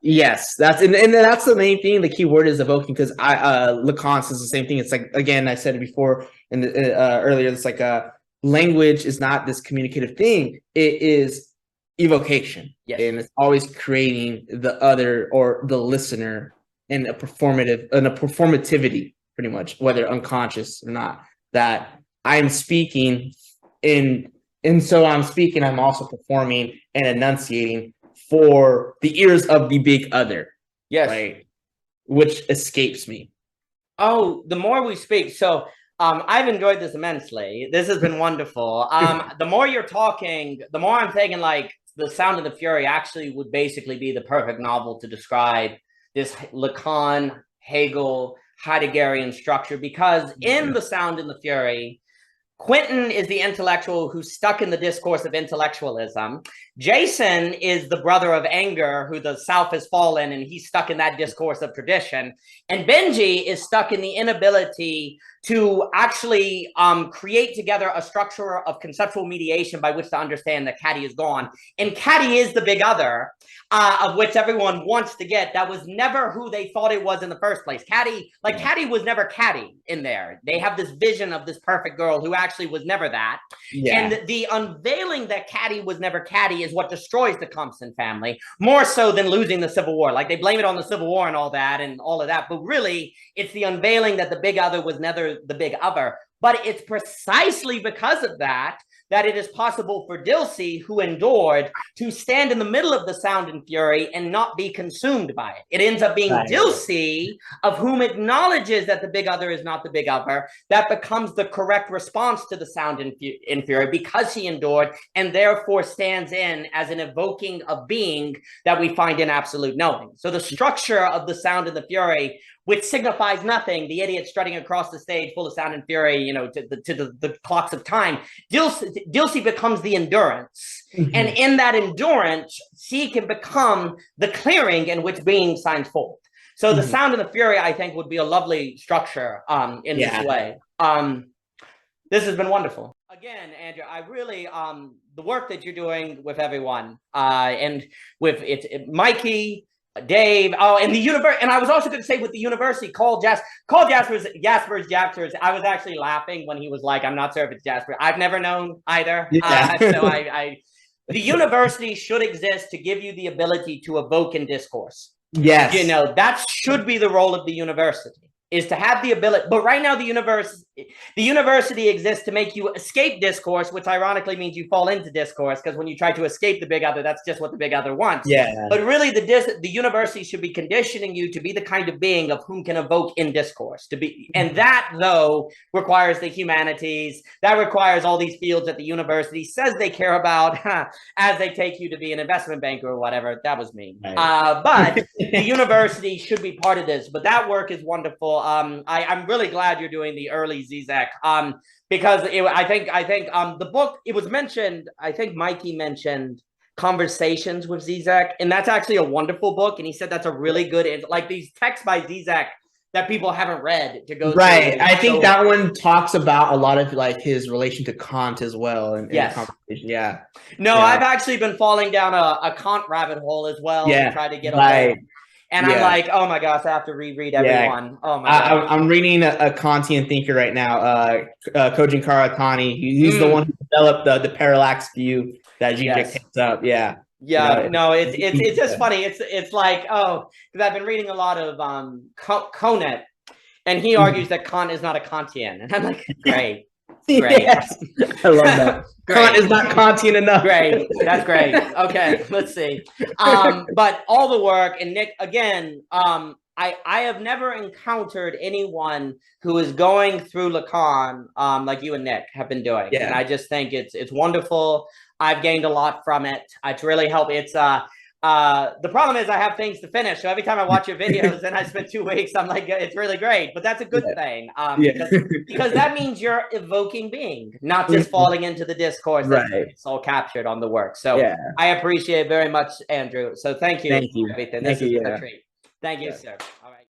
A: Yes, that's and that's the main thing. The key word is evoking, because Lacan says the same thing. It's like, again, I said it before in the earlier. It's like language is not this communicative thing. It is evocation, and it's always creating the other or the listener in a performativity, pretty much, whether unconscious or not. That I'm speaking and so I'm speaking. I'm also performing and enunciating for the ears of the big other.
C: Yes.
A: Right. Which escapes me.
C: Oh, the more we speak. So I've enjoyed this immensely. This has been wonderful. The more you're talking, the more I'm thinking like The Sound and the Fury actually would basically be the perfect novel to describe this Lacan, Hegel, Heideggerian structure, because in The Sound and the Fury, Quentin is the intellectual who's stuck in the discourse of intellectualism. Jason is the brother of anger who the South has fallen, and he's stuck in that discourse of tradition. And Benji is stuck in the inability to actually create together a structure of conceptual mediation by which to understand that Caddy is gone. And Caddy is the big other, of which everyone wants to get. That was never who they thought it was in the first place. Caddy was never Caddy in there. They have this vision of this perfect girl who actually was never that. And the unveiling that Caddy was never Caddy is what destroys the Compson family, more so than losing the Civil War. Like, they blame it on the Civil War and all that, but really it's the unveiling that the big other was never the big other. But it's precisely because of that it is possible for Dilsey, who endured, to stand in the middle of The Sound and Fury and not be consumed by it. It ends up being Dilsey, of whom acknowledges that the big other is not the big other, that becomes the correct response to The Sound and Fury, because he endured, and therefore stands in as an evoking of being that we find in absolute knowing. So the structure of The Sound and the Fury, which signifies nothing, the idiot strutting across the stage full of sound and fury, you know, to the clocks of time, Dilsey becomes the endurance. And in that endurance, she can become the clearing in which being signs forth. So The Sound and the Fury, I think, would be a lovely structure in this way. This has been wonderful. Again, Andrew, I really, the work that you're doing with everyone, and with Mikey, Dave, and the universe, and I was also going to say with the university, Jasper's. I was actually laughing when he was like, "I'm not sure if it's Jasper." I've never known either, so the university should exist to give you the ability to evoke in discourse. Yes, you know, that should be the role of the university, is to have the ability. But right now, the university exists to make you escape discourse, which ironically means you fall into discourse, because when you try to escape the big other, that's just what the big other wants. But really, the university should be conditioning you to be the kind of being of whom can evoke in discourse. And that, though, requires the humanities. That requires all these fields that the university says they care about, as they take you to be an investment banker or whatever. That was me. But the university should be part of this. But that work is wonderful. I'm really glad you're doing the early Zizek, because I think the book, it was mentioned, I think Mikey mentioned Conversations with Zizek, and that's actually a wonderful book, and he said that's a really good, like, these texts by Zizek that people haven't read to go through.
A: I think that one talks about a lot of like his relation to Kant as well. And conversation.
C: I've actually been falling down a Kant rabbit hole as well to try to get a And I'm like, oh my gosh, I have to reread everyone. Oh my gosh.
A: I'm reading a Kantian thinker right now, Kojin Karatani. He's the one who developed the parallax view that Žižek takes up. Yeah.
C: Yeah, no, it's just funny. It's like, oh, because I've been reading a lot of Konet, and he argues that Kant is not a Kantian, and I'm like, great.
A: Yes. I love that. Kant is not Kantian enough.
C: Great, that's great. Okay, let's see. But all the work, and Nick, again, I have never encountered anyone who is going through Lacan like you and Nick have been doing. And I just think it's wonderful. I've gained a lot from it. It's really helped. It's the problem is I have things to finish. So every time I watch your videos and I spend 2 weeks, I'm like, it's really great. But that's a good thing. Because that means you're evoking being, not just falling into the discourse. It's all captured on the work. So I appreciate it very much, Andrew. So thank you.
A: Thank you.
C: For everything. This is a treat. Thank you, sir.